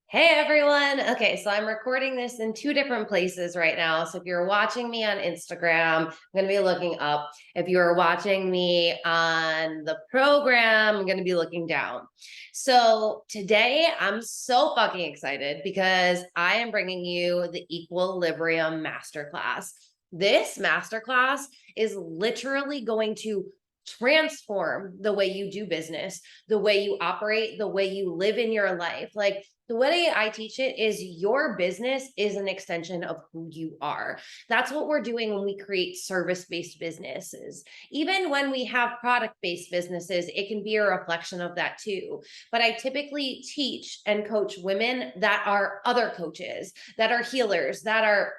Hey everyone. Okay, so I'm recording this in two different places right now. So if you're watching me on Instagram, I'm going to be looking up. If you're watching me on the program, I'm going to be looking down. So today I'm so fucking excited because I am bringing you the Equilibrium Masterclass. This masterclass is literally going to transform the way you do business, the way you operate, the way you live in your life. Like, the way I teach it is your business is an extension of who you are. That's what we're doing when we create service based businesses. Even when we have product based businesses, it can be a reflection of that too. But I typically teach and coach women that are other coaches, that are healers, that are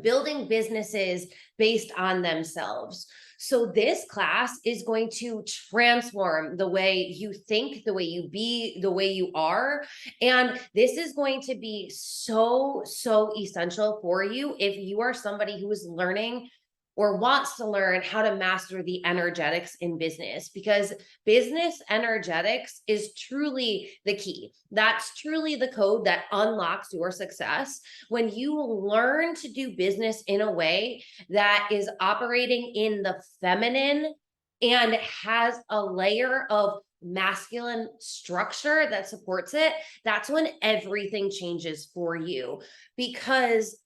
building businesses based on themselves. So this class is going to transform the way you think, the way you be, the way you are. And this is going to be so essential for you if you are somebody who is learning or wants to learn how to master the energetics in business, because business energetics is truly the key. That's truly the code that unlocks your success. When you learn to do business in a way that is operating in the feminine and has a layer of masculine structure that supports it, that's when everything changes for you. Because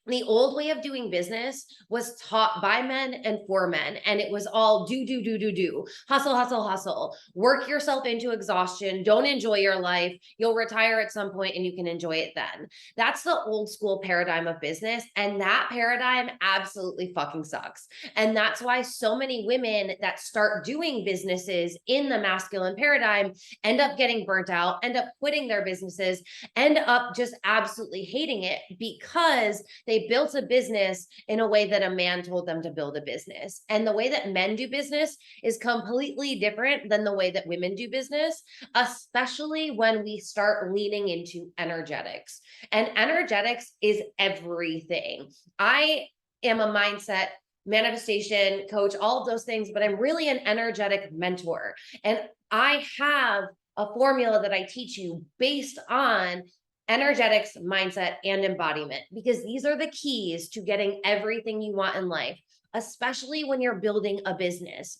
the old way of doing business was taught by men and for men, and it was all do, hustle, hustle, hustle, work yourself into exhaustion, don't enjoy your life, you'll retire at some point and you can enjoy it then. That's the old school paradigm of business, and that paradigm absolutely fucking sucks. And that's why so many women that start doing businesses in the masculine paradigm end up getting burnt out, end up quitting their businesses, end up just absolutely hating it because they built a business in a way that a man told them to build a business. And the way that men do business is completely different than the way that women do business, especially when we start leaning into energetics. And energetics is everything. I am a mindset manifestation coach, all of those things, but I'm really an energetic mentor. And I have a formula that I teach you based on energetics, mindset, and embodiment, because these are the keys to getting everything you want in life, especially when you're building a business.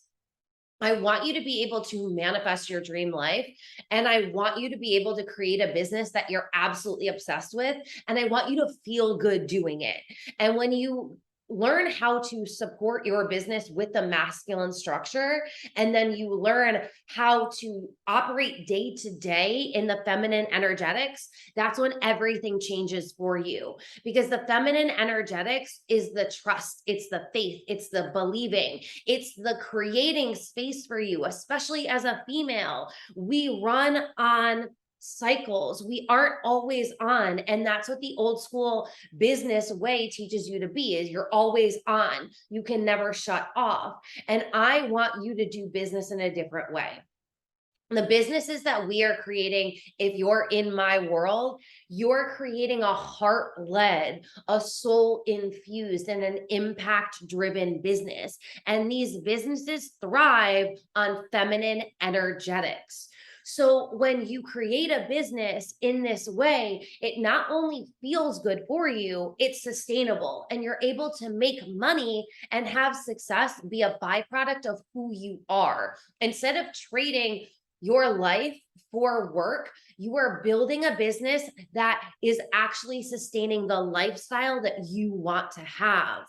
I want you to be able to manifest your dream life. And I want you to be able to create a business that you're absolutely obsessed with. And I want you to feel good doing it. And when you learn how to support your business with the masculine structure, and then you learn how to operate day to day in the feminine energetics, that's when everything changes for you. Because the feminine energetics is the trust, it's the faith, it's the believing, it's the creating space for you, especially as a female. We run on cycles. We aren't always on. And that's what the old school business way teaches you to be, is you're always on. You can never shut off. And I want you to do business in a different way. The businesses that we are creating, if you're in my world, you're creating a heart led, a soul infused, and an impact driven business. And these businesses thrive on feminine energetics. So when you create a business in this way, it not only feels good for you, it's sustainable, and you're able to make money and have success be a byproduct of who you are. Instead of trading your life for work, you are building a business that is actually sustaining the lifestyle that you want to have.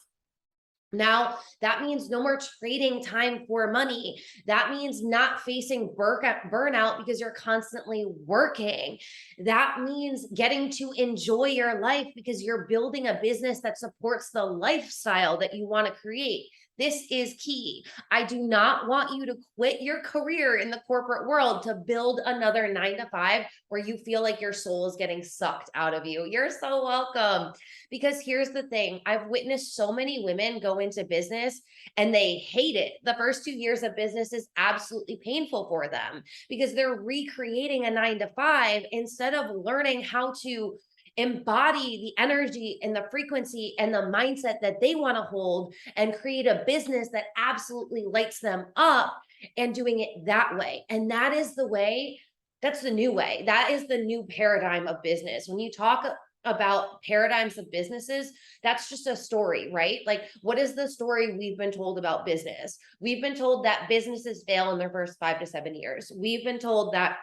Now, that means no more trading time for money. That means not facing burnout because you're constantly working. That means getting to enjoy your life because you're building a business that supports the lifestyle that you want to create. This is key. I do not want you to quit your career in the corporate world to build another 9 to 5 where you feel like your soul is getting sucked out of you. You're so welcome. Because here's the thing, I've witnessed so many women go into business and they hate it. The first 2 years of business is absolutely painful for them because they're recreating a 9 to 5 instead of learning how to embody the energy and the frequency and the mindset that they want to hold and create a business that absolutely lights them up, and doing it that way. And that is the way That's the new way. That is the new paradigm of business. When you talk about paradigms of businesses, that's just a story, right? Like, what is the story we've been told about business? We've been told that businesses fail in their first 5 to 7 years. We've been told that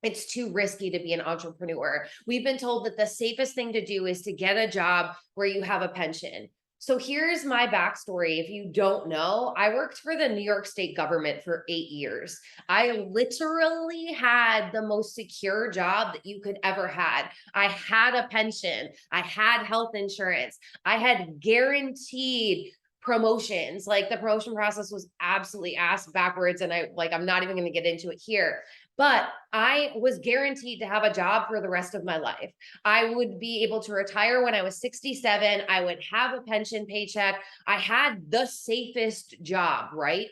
it's too risky to be an entrepreneur. We've been told that the safest thing to do is to get a job where you have a pension. So here's my backstory. If you don't know, I worked for the New York State government for 8 years. I literally had the most secure job that you could ever had. I had a pension. I had health insurance. I had guaranteed promotions. Like, the promotion process was absolutely ass backwards. And I'm not even going to get into it here, but I was guaranteed to have a job for the rest of my life. I would be able to retire when I was 67. I would have a pension paycheck. I had the safest job, right?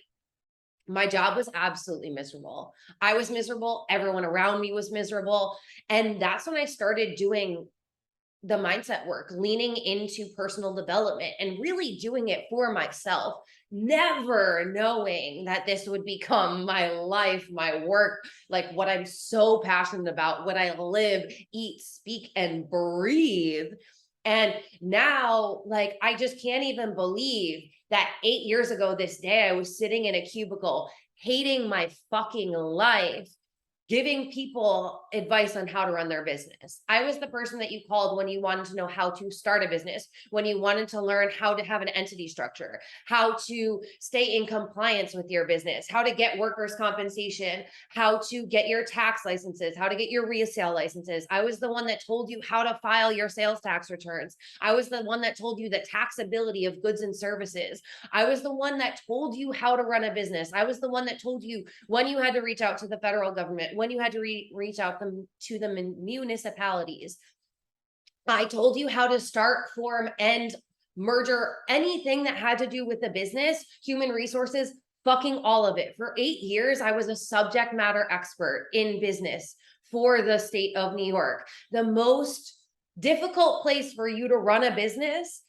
My job was absolutely miserable. I was miserable. Everyone around me was miserable. And that's when I started doing the mindset work, leaning into personal development and really doing it for myself, never knowing that this would become my life, my work, like what I'm so passionate about, what I live, eat, speak, and breathe. And now, like, I just can't even believe that 8 years ago this day, I was sitting in a cubicle, hating my fucking life, giving people advice on how to run their business. I was the person that you called when you wanted to know how to start a business, when you wanted to learn how to have an entity structure, how to stay in compliance with your business, how to get workers' compensation, how to get your tax licenses, how to get your resale licenses. I was the one that told you how to file your sales tax returns. I was the one that told you the taxability of goods and services. I was the one that told you how to run a business. I was the one that told you when you had to reach out to the federal government, when you had to reach out to the municipalities. I told you how to start, form, end, merger, anything that had to do with the business, human resources, fucking all of it. For 8 years, I was a subject matter expert in business for the state of New York, the most difficult place for you to run a business.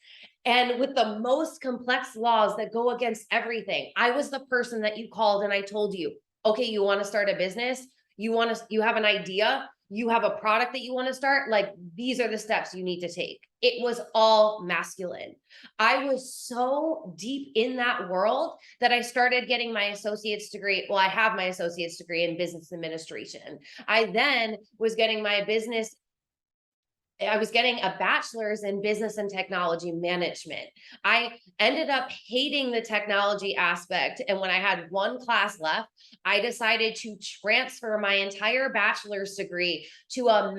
And with the most complex laws that go against everything, I was the person that you called and I told you, okay, you want to start a business? You have an idea, you have a product that you want to start, like, these are the steps you need to take. It was all masculine. I was so deep in that world that I started getting my associate's degree. Well, I have my associate's degree in business administration. I then was getting a bachelor's in business and technology management. I ended up hating the technology aspect. And when I had one class left, I decided to transfer my entire bachelor's degree to a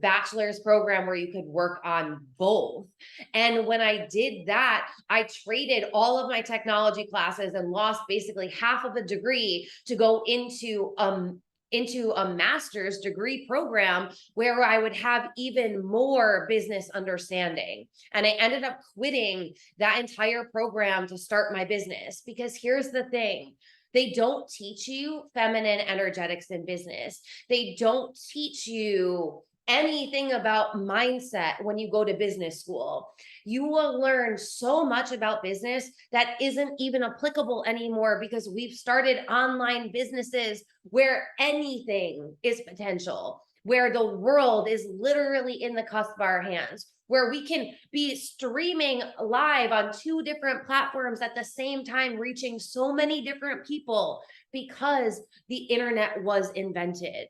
bachelor's program where you could work on both. And when I did that, I traded all of my technology classes and lost basically half of a degree to go into a master's degree program where I would have even more business understanding. And I ended up quitting that entire program to start my business, because here's the thing. They don't teach you feminine energetics in business. They don't teach you anything about mindset when you go to business school. You will learn so much about business that isn't even applicable anymore, because we've started online businesses where anything is potential, where the world is literally in the cusp of our hands, where we can be streaming live on 2 different platforms at the same time, reaching so many different people because the internet was invented.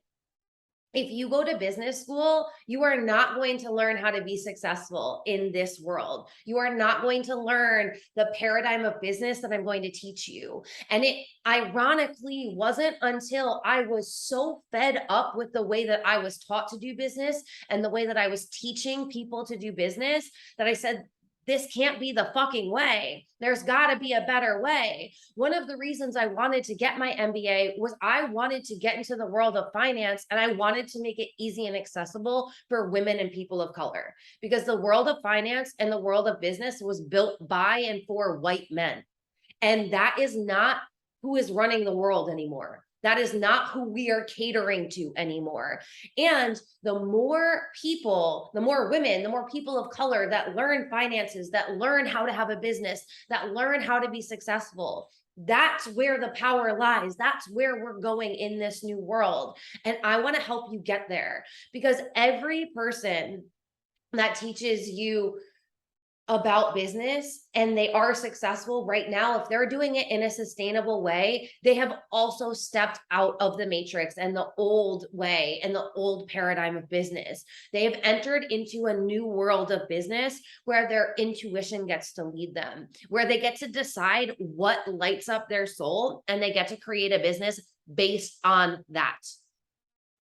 If you go to business school, you are not going to learn how to be successful in this world. You are not going to learn the paradigm of business that I'm going to teach you. And it ironically wasn't until I was so fed up with the way that I was taught to do business and the way that I was teaching people to do business that I said, this can't be the fucking way. There's got to be a better way. One of the reasons I wanted to get my MBA was I wanted to get into the world of finance, and I wanted to make it easy and accessible for women and people of color, because the world of finance and the world of business was built by and for white men. And that is not who is running the world anymore. That is not who we are catering to anymore. And the more people, the more women, the more people of color that learn finances, that learn how to have a business, that learn how to be successful, that's where the power lies. That's where we're going in this new world. And I want to help you get there, because every person that teaches you about business and they are successful right now, if they're doing it in a sustainable way, they have also stepped out of the matrix and the old way and the old paradigm of business. They have entered into a new world of business where their intuition gets to lead them, where they get to decide what lights up their soul, and they get to create a business based on that.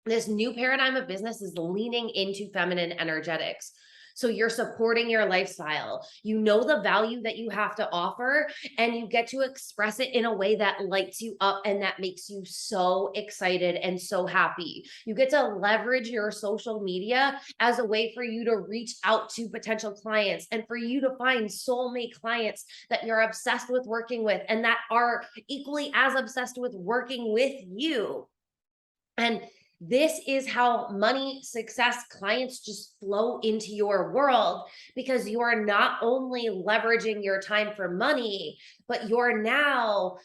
This new paradigm of business is leaning into feminine energetics. So you're supporting your lifestyle. You know the value that you have to offer, and you get to express it in a way that lights you up and that makes you so excited and so happy. You get to leverage your social media as a way for you to reach out to potential clients and for you to find soulmate clients that you're obsessed with working with and that are equally as obsessed with working with you. And this is how money, success, clients just flow into your world, because you are not only leveraging your time for money, but you're now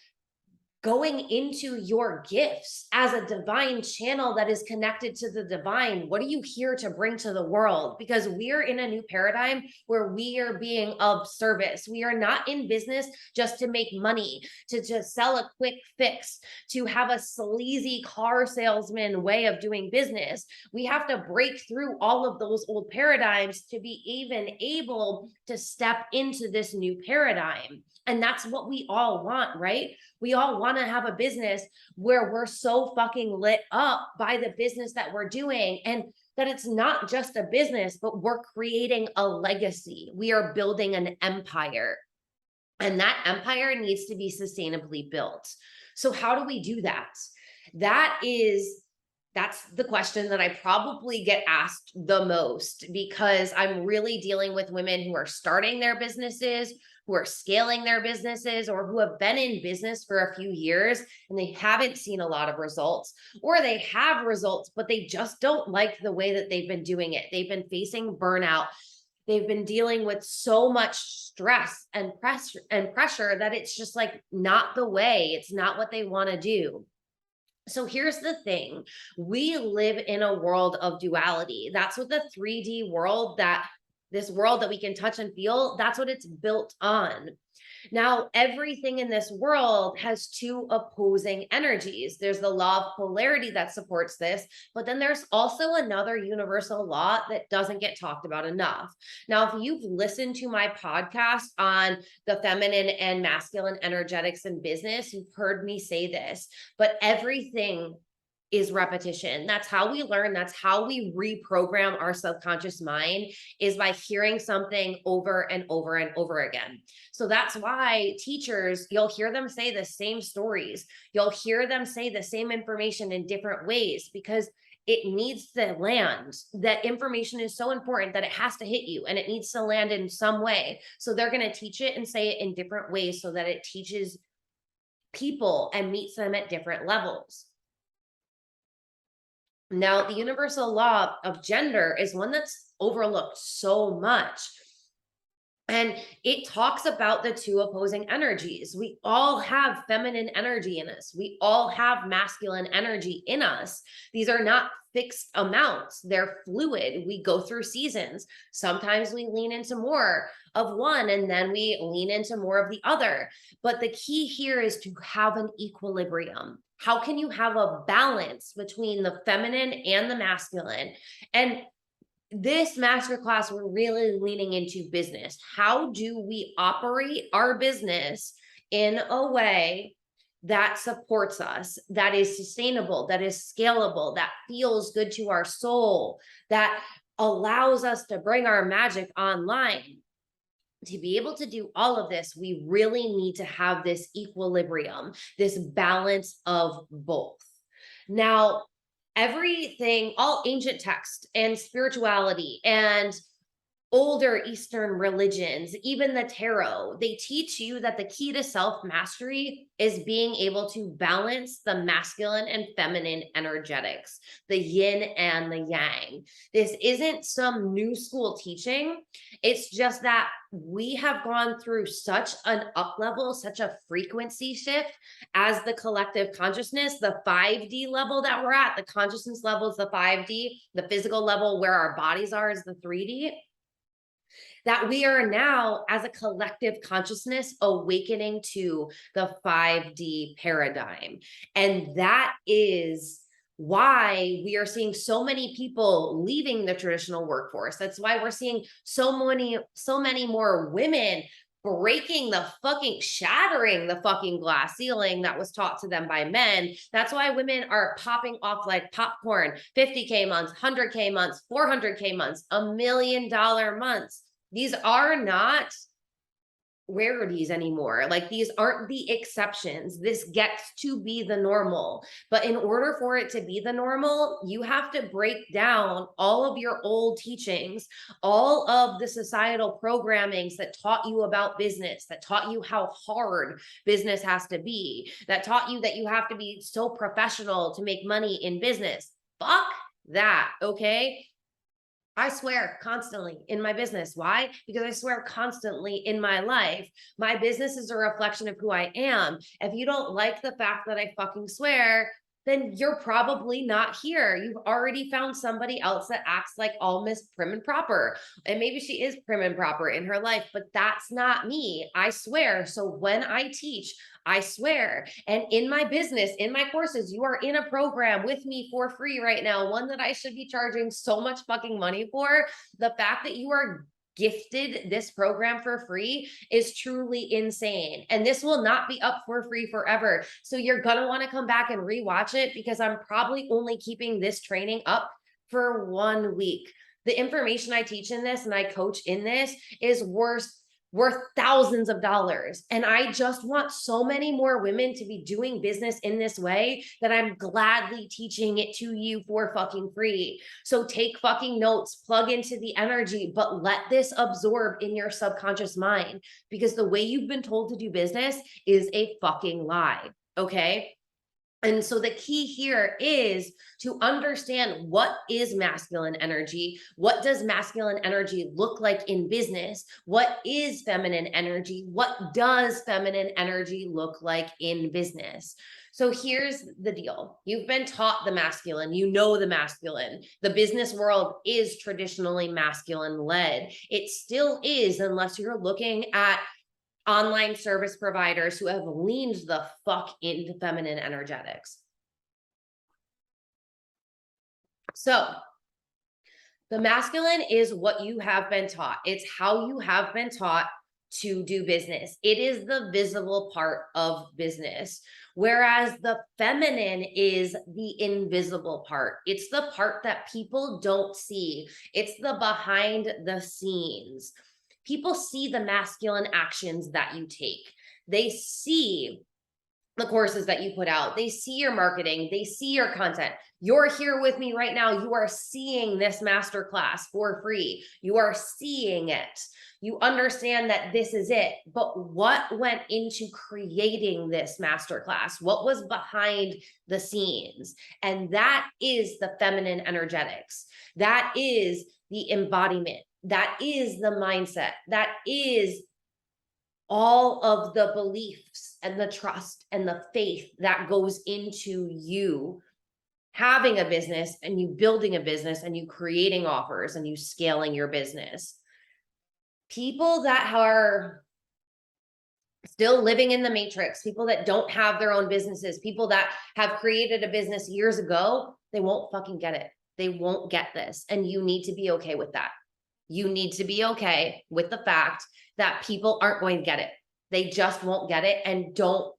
going into your gifts as a divine channel that is connected to the divine. What are you here to bring to the world? Because we're in a new paradigm where we are being of service. We are not in business just to make money, to just sell a quick fix, to have a sleazy car salesman way of doing business. We have to break through all of those old paradigms to be even able to step into this new paradigm. And that's what we all want, right? We all want to have a business where we're so fucking lit up by the business that we're doing, and that it's not just a business, but we're creating a legacy. We are building an empire, and that empire needs to be sustainably built. So how do we do that? That's the question that I probably get asked the most, because I'm really dealing with women who are starting their businesses, who are scaling their businesses, or who have been in business for a few years and they haven't seen a lot of results, or they have results, but they just don't like the way that they've been doing it. They've been facing burnout. They've been dealing with so much stress and pressure that it's just like not the way. It's not what they want to do. So here's the thing. We live in a world of duality. That's what the 3D world, this world that we can touch and feel, that's what it's built on. Now, everything in this world has two opposing energies. There's the law of polarity that supports this, but then there's also another universal law that doesn't get talked about enough. Now, if you've listened to my podcast on the feminine and masculine energetics in business, you've heard me say this, but everything is repetition. That's how we learn. That's how we reprogram our subconscious mind, is by hearing something over and over and over again. So that's why teachers, you'll hear them say the same stories. You'll hear them say the same information in different ways, because it needs to land. That information is so important that it has to hit you, and it needs to land in some way. So they're going to teach it and say it in different ways so that it teaches people and meets them at different levels. Now, the universal law of gender is one that's overlooked so much. And it talks about the two opposing energies. We all have feminine energy in us. We all have masculine energy in us. These are not fixed amounts. They're fluid. We go through seasons. Sometimes we lean into more of one and then we lean into more of the other. But the key here is to have an equilibrium. How can you have a balance between the feminine and the masculine? And this masterclass, we're really leaning into business. How do we operate our business in a way that supports us, that is sustainable, that is scalable, that feels good to our soul, that allows us to bring our magic online? To be able to do all of this, we really need to have this equilibrium, this balance of both. Now, everything, all ancient text and spirituality and older Eastern religions, even the tarot, they teach you that the key to self mastery is being able to balance the masculine and feminine energetics, the yin and the yang. This isn't some new school teaching. It's just that we have gone through such an up level, such a frequency shift as the collective consciousness, the 5D level that we're at, the consciousness level is the 5D, the physical level where our bodies are is the 3D, that we are now as a collective consciousness awakening to the 5D paradigm. And that is why we are seeing so many people leaving the traditional workforce. That's why we're seeing so many more women shattering the fucking glass ceiling that was taught to them by men. That's why women are popping off like popcorn, 50K months, 100K months, 400K months, $1 million months. These are not rarities anymore. Like, these aren't the exceptions. This gets to be the normal. But in order for it to be the normal, you have to break down all of your old teachings, all of the societal programmings that taught you about business, that taught you how hard business has to be, that taught you that you have to be so professional to make money in business. Fuck that, okay? I swear constantly in my business. Why? Because I swear constantly in my life. My business is a reflection of who I am. If you don't like the fact that I fucking swear, then you're probably not here. You've already found somebody else that acts like all Miss Prim and Proper. And maybe she is prim and proper in her life, but that's not me. I swear. So when I teach, I swear. And in my business, in my courses, you are in a program with me for free right now, one that I should be charging so much fucking money for. The fact that you are gifted this program for free is truly insane. And this will not be up for free forever. So you're going to want to come back and rewatch it, because I'm probably only keeping this training up for 1 week. The information I teach in this and I coach in this is worth thousands of dollars. And I just want so many more women to be doing business in this way that I'm gladly teaching it to you for fucking free. So take fucking notes, plug into the energy, but let this absorb in your subconscious mind, because the way you've been told to do business is a fucking lie. Okay. And so the key here is to understand what is masculine energy. What does masculine energy look like in business? What is feminine energy? What does feminine energy look like in business? So here's the deal. You've been taught the masculine, you know the masculine. The business world is traditionally masculine led. It still is, unless you're looking at online service providers who have leaned the fuck into feminine energetics. So the masculine is what you have been taught. It's how you have been taught to do business. It is the visible part of business. Whereas the feminine is the invisible part. It's the part that people don't see. It's the behind the scenes. People see the masculine actions that you take. They see the courses that you put out. They see your marketing. They see your content. You're here with me right now. You are seeing this masterclass for free. You are seeing it. You understand that this is it. But what went into creating this masterclass? What was behind the scenes? And that is the feminine energetics. That is the embodiment. That is the mindset. That is all of the beliefs and the trust and the faith that goes into you having a business and you building a business and you creating offers and you scaling your business. People that are still living in the matrix, people that don't have their own businesses, people that have created a business years ago, they won't fucking get it. They won't get this. And you need to be okay with that. You need to be okay with the fact that people aren't going to get it. They just won't get it. And don't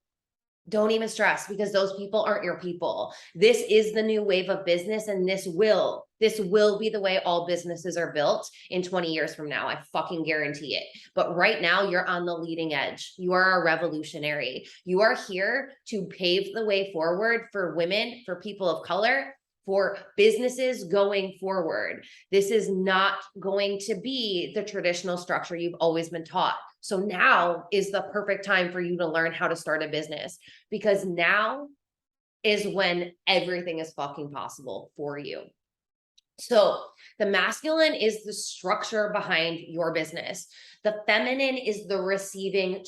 even stress, because those people aren't your people. This is the new wave of business, and this will be the way all businesses are built in 20 years from now. I fucking guarantee it. But right now you're on the leading edge. You are a revolutionary. You are here to pave the way forward for women, for people of color, for businesses going forward. This is not going to be the traditional structure you've always been taught. So now is the perfect time for you to learn how to start a business, because now is when everything is fucking possible for you. So the masculine is the structure behind your business. The feminine is the receiving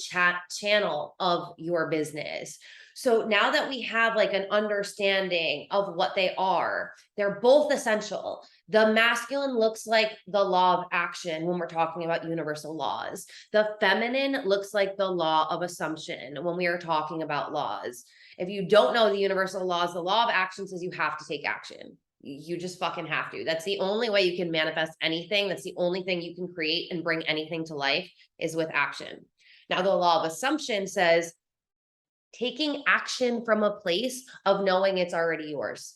channel of your business. So now that we have like an understanding of what they are, they're both essential. The masculine looks like the law of action when we're talking about universal laws. The feminine looks like the law of assumption when we are talking about laws. If you don't know the universal laws, the law of action says you have to take action. You just fucking have to. That's the only way you can manifest anything. That's the only thing you can create and bring anything to life is with action. Now, the law of assumption says taking action from a place of knowing it's already yours.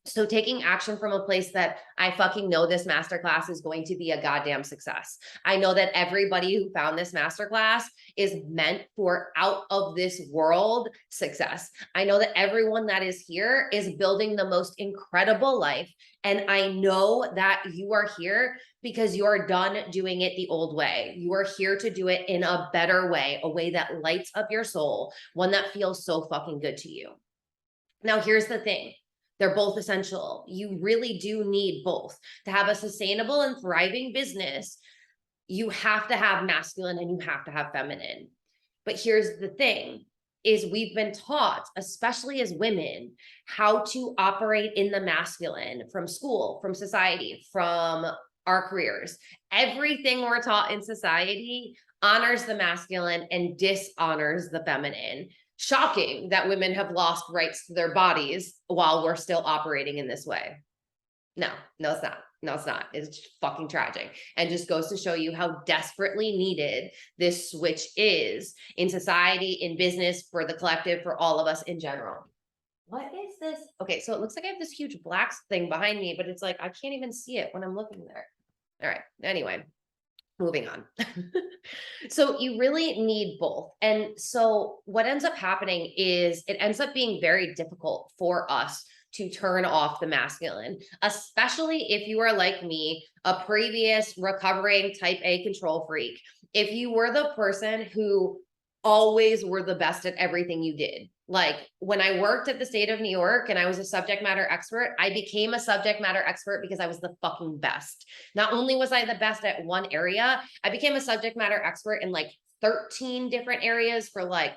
So taking action from a place that I fucking know this masterclass is going to be a goddamn success. I know that everybody who found this masterclass is meant for out of this world success. I know that everyone that is here is building the most incredible life. And I know that you are here because you're done doing it the old way. You are here to do it in a better way, a way that lights up your soul, one that feels so fucking good to you. Now, here's the thing. They're both essential. You really do need both. To have a sustainable and thriving business, you have to have masculine and you have to have feminine. But here's the thing, is we've been taught, especially as women, how to operate in the masculine from school, from society, from our careers. Everything we're taught in society honors the masculine and dishonors the feminine. Shocking that women have lost rights to their bodies while we're still operating in this way. No, it's not. No, it's not. It's fucking tragic. And just goes to show you how desperately needed this switch is in society, in business, for the collective, for all of us in general. What is this? Okay, so it looks like I have this huge black thing behind me, but it's like I can't even see it when I'm looking there. All right, anyway. Moving on. So you really need both. And so what ends up happening is it ends up being very difficult for us to turn off the masculine, especially if you are like me, a previous recovering type A control freak. If you were the person who always were the best at everything you did. Like when I worked at the state of New York and I was a subject matter expert, I became a subject matter expert because I was the fucking best. Not only was I the best at one area, I became a subject matter expert in like 13 different areas for like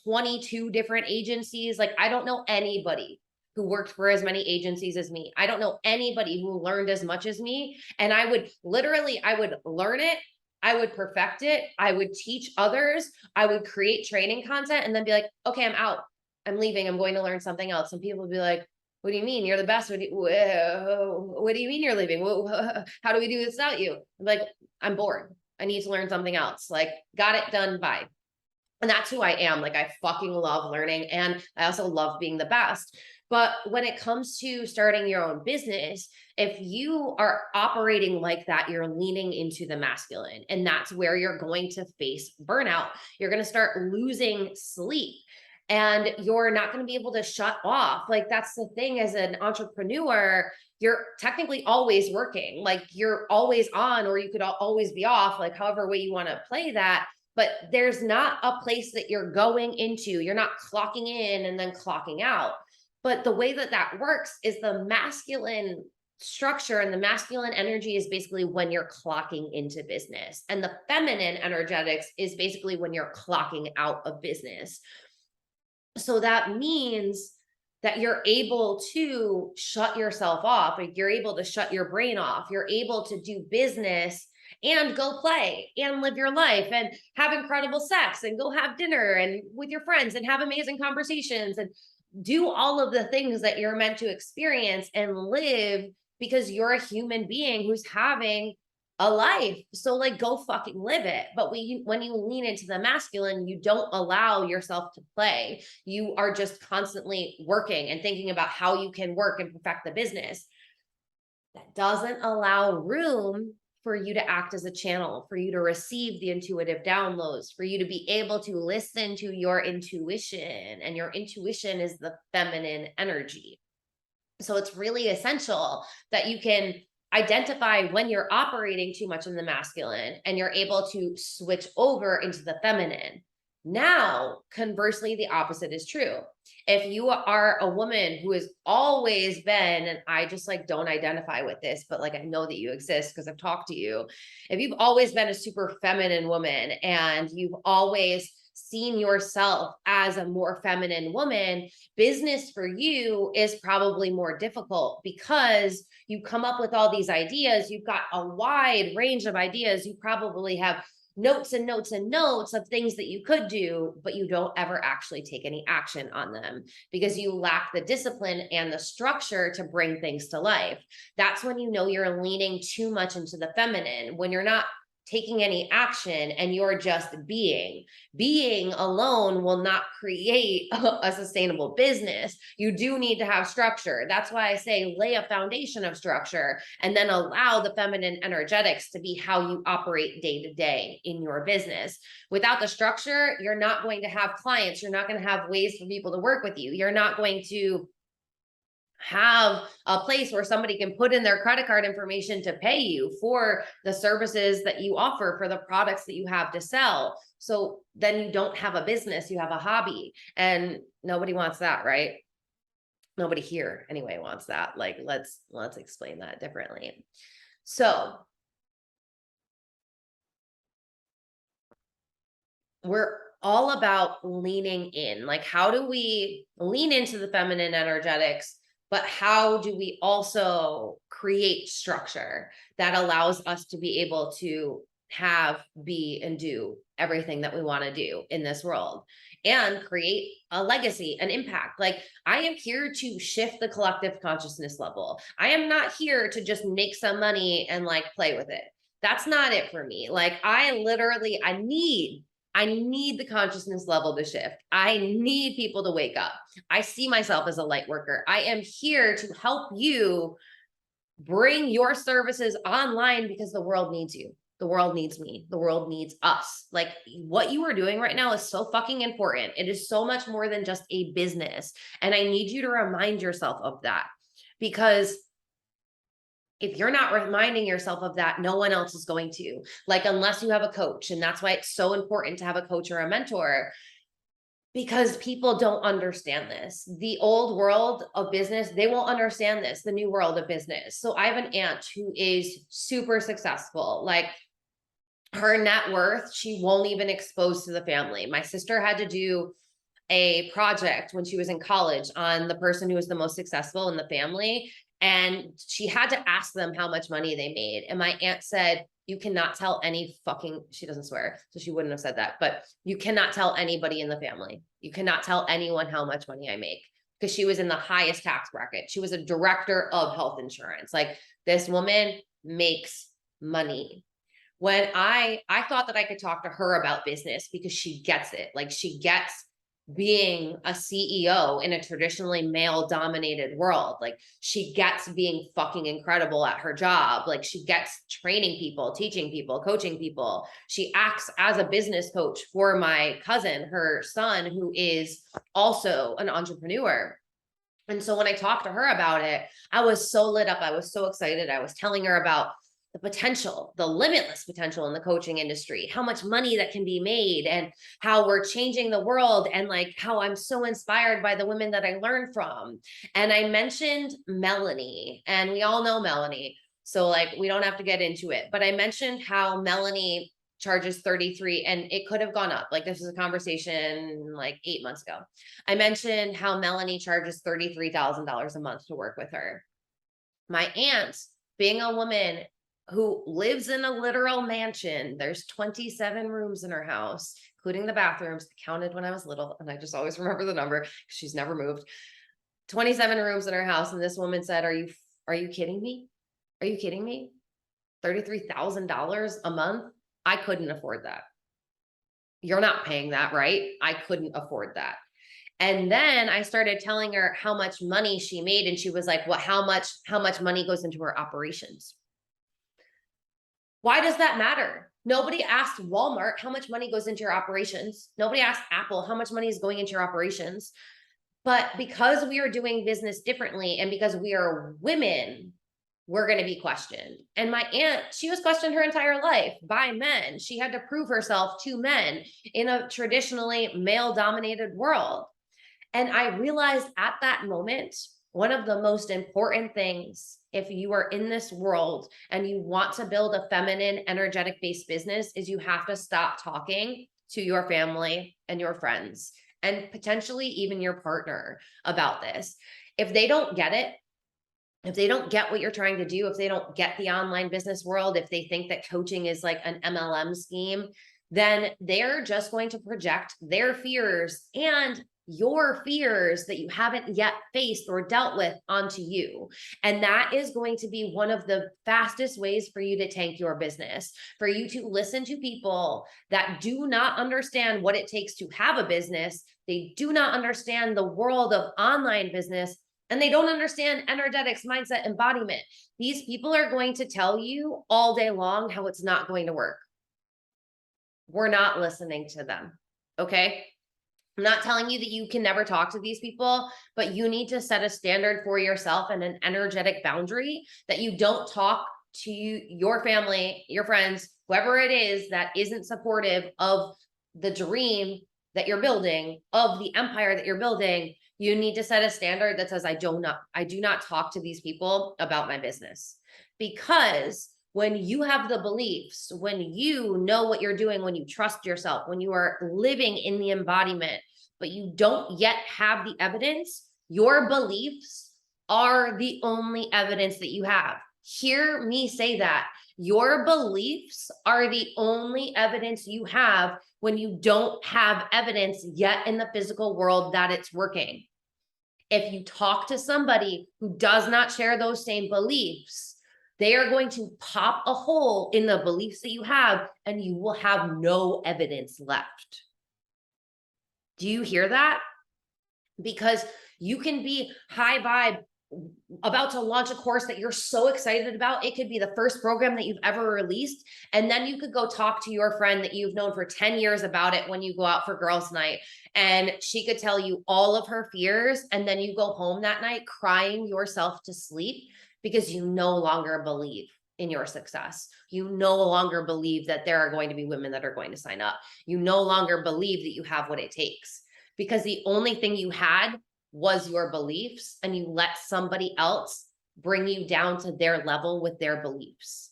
22 different agencies. Like I don't know anybody who worked for as many agencies as me. I don't know anybody who learned as much as me. And I would learn it. I would perfect it. I would teach others. I would create training content and then be like, okay, I'm out. I'm leaving. I'm going to learn something else. And people would be like, what do you mean? You're the best. What do you mean you're leaving? How do we do this without you? I'm like, I'm bored. I need to learn something else. Like, got it done, bye. And that's who I am. Like, I fucking love learning. And I also love being the best. But when it comes to starting your own business, if you are operating like that, you're leaning into the masculine. And that's where you're going to face burnout. You're going to start losing sleep. And you're not going to be able to shut off. Like, that's the thing, as an entrepreneur, you're technically always working. Like, you're always on, or you could always be off, like however way you want to play that. But there's not a place that you're going into. You're not clocking in and then clocking out. But the way that that works is the masculine structure and the masculine energy is basically when you're clocking into business. And the feminine energetics is basically when you're clocking out of business. So that means that you're able to shut yourself off. Like, you're able to shut your brain off. You're able to do business and go play and live your life and have incredible sex and go have dinner and with your friends and have amazing conversations and do all of the things that you're meant to experience and live, because you're a human being who's having a life. So like, go fucking live it. But when you lean into the masculine, you don't allow yourself to play. You are just constantly working and thinking about how you can work and perfect the business. That doesn't allow room for you to act as a channel, for you to receive the intuitive downloads, for you to be able to listen to your intuition. And your intuition is the feminine energy. So it's really essential that you can identify when you're operating too much in the masculine and you're able to switch over into the feminine. Now, conversely, the opposite is true. If you are a woman who has always been, and I just like don't identify with this, but like I know that you exist because I've talked to you. If you've always been a super feminine woman and you've always seen yourself as a more feminine woman, business for you is probably more difficult because you come up with all these ideas. You've got a wide range of ideas. You probably have notes and notes and notes of things that you could do, but you don't ever actually take any action on them because you lack the discipline and the structure to bring things to life. That's when you know you're leaning too much into the feminine, when you're not taking any action and you're just being alone will not create a sustainable business. You do need to have structure. That's why I say lay a foundation of structure and then allow the feminine energetics to be how you operate day to day in your business. Without the structure, you're not going to have clients, you're not going to have ways for people to work with you, you're not going to have a place where somebody can put in their credit card information to pay you for the services that you offer, for the products that you have to sell. So then you don't have a business, you have a hobby, and nobody wants that, right? Nobody here anyway wants that. Like, let's explain that differently. So we're all about leaning in. Like, how do we lean into the feminine energetics, but how do we also create structure that allows us to be able to have, be, and do everything that we want to do in this world and create a legacy, an impact? Like, I am here to shift the collective consciousness level. I am not here to just make some money and like play with it. That's not it for me. Like, I need the consciousness level to shift. I need people to wake up. I see myself as a light worker. I am here to help you bring your services online because the world needs you. The world needs me. The world needs us. Like, what you are doing right now is so fucking important. It is so much more than just a business. And I need you to remind yourself of that, because if you're not reminding yourself of that, no one else is going to. Like, unless you have a coach. And that's why it's so important to have a coach or a mentor, because people don't understand this. The old world of business, they won't understand this, the new world of business. So I have an aunt who is super successful. Like, her net worth, she won't even expose to the family. My sister had to do a project when she was in college on the person who was the most successful in the family. And she had to ask them how much money they made. And my aunt said, you cannot tell any fucking, she doesn't swear, so she wouldn't have said that, but you cannot tell anybody in the family. You cannot tell anyone how much money I make, because she was in the highest tax bracket. She was a director of health insurance. Like, this woman makes money. When I thought that I could talk to her about business because she gets it. Like, she gets being a CEO in a traditionally male dominated world. Like, she gets being fucking incredible at her job. Like, she gets training people, teaching people, coaching people. She acts as a business coach for my cousin, her son, who is also an entrepreneur. And so when I talked to her about it, I was so lit up. I was so excited. I was telling her about the potential, the limitless potential in the coaching industry, how much money that can be made, and how we're changing the world, and like how I'm so inspired by the women that I learned from. And I mentioned Melanie, and we all know Melanie, so like we don't have to get into it, but I mentioned how Melanie charges 33, and it could have gone up. Like, this was a conversation like 8 months ago. I mentioned how Melanie charges $33,000 a month to work with her. My aunt, being a woman who lives in a literal mansion, there's 27 rooms in her house, including the bathrooms. I counted when I was little, and I just always remember the number. She's never moved. 27 rooms in her house. And this woman said, are you kidding me? Are you kidding me? $33,000 a month? I couldn't afford that. You're not paying that, right? I couldn't afford that. And then I started telling her how much money she made. And she was like, well, how much money goes into her operations? Why does that matter? Nobody asked Walmart how much money goes into your operations. Nobody asked Apple how much money is going into your operations. But because we are doing business differently and because we are women, we're going to be questioned. And my aunt, she was questioned her entire life by men. She had to prove herself to men in a traditionally male dominated world. And I realized at that moment, one of the most important things, if you are in this world and you want to build a feminine, energetic based business, is you have to stop talking to your family and your friends and potentially even your partner about this. If they don't get it, if they don't get what you're trying to do, if they don't get the online business world, if they think that coaching is like an MLM scheme, then they're just going to project their fears and your fears that you haven't yet faced or dealt with onto you. And that is going to be one of the fastest ways for you to tank your business, for you to listen to people that do not understand what it takes to have a business. They do not understand the world of online business, and they don't understand energetics, mindset, embodiment. These people are going to tell you all day long how it's not going to work. We're not listening to them, okay? I'm not telling you that you can never talk to these people, but you need to set a standard for yourself and an energetic boundary that you don't talk to your family, your friends, whoever it is that isn't supportive of the dream that you're building, of the empire that you're building. You need to set a standard that says, I do not talk to these people about my business. Because when you have the beliefs, when you know what you're doing, when you trust yourself, when you are living in the embodiment, but you don't yet have the evidence, your beliefs are the only evidence that you have. Hear me say that. Your beliefs are the only evidence you have when you don't have evidence yet in the physical world that it's working. If you talk to somebody who does not share those same beliefs, they are going to pop a hole in the beliefs that you have, and you will have no evidence left. Do you hear that? Because you can be high vibe, about to launch a course that you're so excited about. It could be the first program that you've ever released. And then you could go talk to your friend that you've known for 10 years about it when you go out for girls' night. And she could tell you all of her fears. And then you go home that night crying yourself to sleep because you no longer believe in your success. You no longer believe that there are going to be women that are going to sign up. You no longer believe that you have what it takes, because the only thing you had was your beliefs, and you let somebody else bring you down to their level with their beliefs.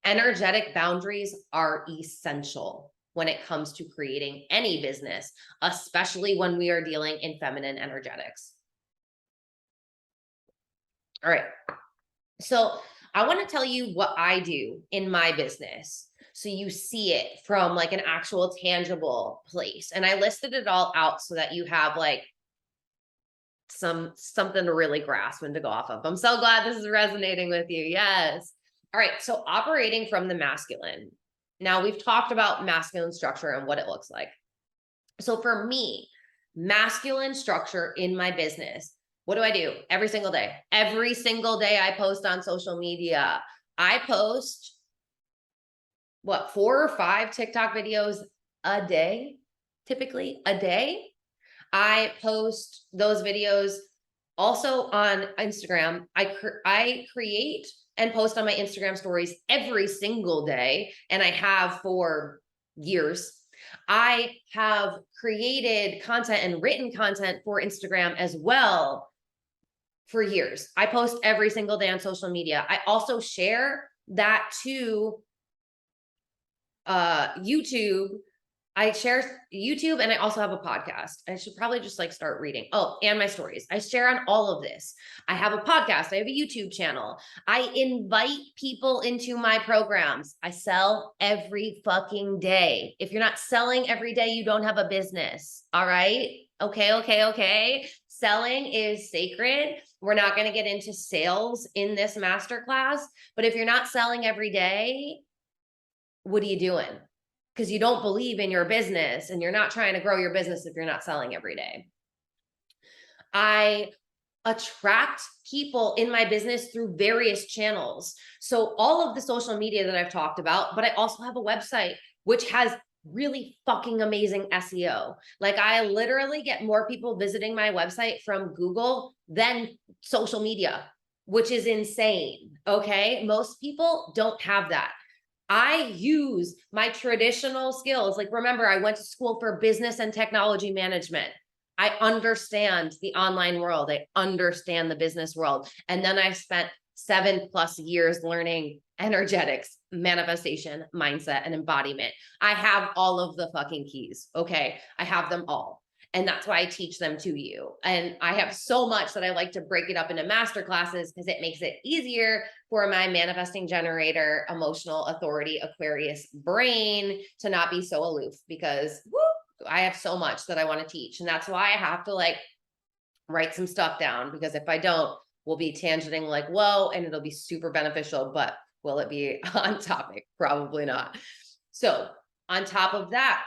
Energetic boundaries are essential when it comes to creating any business, especially when we are dealing in feminine energetics. All right. So I want to tell you what I do in my business, so you see it from like an actual tangible place. And I listed it all out so that you have like something to really grasp and to go off of. I'm so glad this is resonating with you. Yes. All right. So operating from the masculine. Now we've talked about masculine structure and what it looks like. So for me, masculine structure in my business, what do I do every single day? Every single day I post on social media. I post 4 or 5 TikTok videos a day, typically a day. I post those videos also on Instagram. I create and post on my Instagram stories every single day, and I have for years. I have created content and written content for Instagram as well for years. I post every single day on social media. I also share that to YouTube. I share YouTube, and I also have a podcast. I should probably just like start reading. Oh, and my stories. I share on all of this. I have a podcast. I have a YouTube channel. I invite people into my programs. I sell every fucking day. If you're not selling every day, you don't have a business. All right. Okay. Selling is sacred. We're not going to get into sales in this masterclass, but if you're not selling every day, what are you doing? Because you don't believe in your business, and you're not trying to grow your business if you're not selling every day. I attract people in my business through various channels. So all of the social media that I've talked about, but I also have a website which has really fucking amazing SEO. Like I literally get more people visiting my website from Google than social media, which is insane. Okay. Most people don't have that. I use my traditional skills. Like, remember, I went to school for business and technology management. I understand the online world. I understand the business world. And then I spent 7+ years learning energetics, manifestation, mindset, and embodiment. I have all of the fucking keys. Okay. I have them all. And that's why I teach them to you. And I have so much that I like to break it up into master classes because it makes it easier for my manifesting generator, emotional authority, Aquarius brain to not be so aloof, because I have so much that I want to teach. And that's why I have to like write some stuff down, because if I don't, we'll be tangenting like, whoa, and it'll be super beneficial, but will it be on topic? Probably not. So on top of that,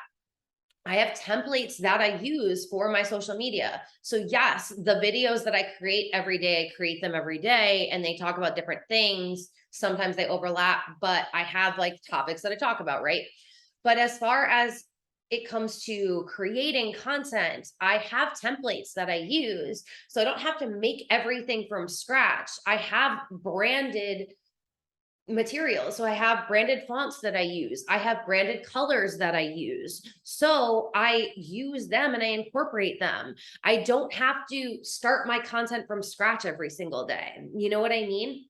I have templates that I use for my social media. So yes, the videos that I create every day, I create them every day, and they talk about different things. Sometimes they overlap, but I have like topics that I talk about, right? But as far as it comes to creating content, I have templates that I use. So I don't have to make everything from scratch. I have branded materials. So I have branded fonts that I use. I have branded colors that I use. So I use them and I incorporate them. I don't have to start my content from scratch every single day. You know what I mean?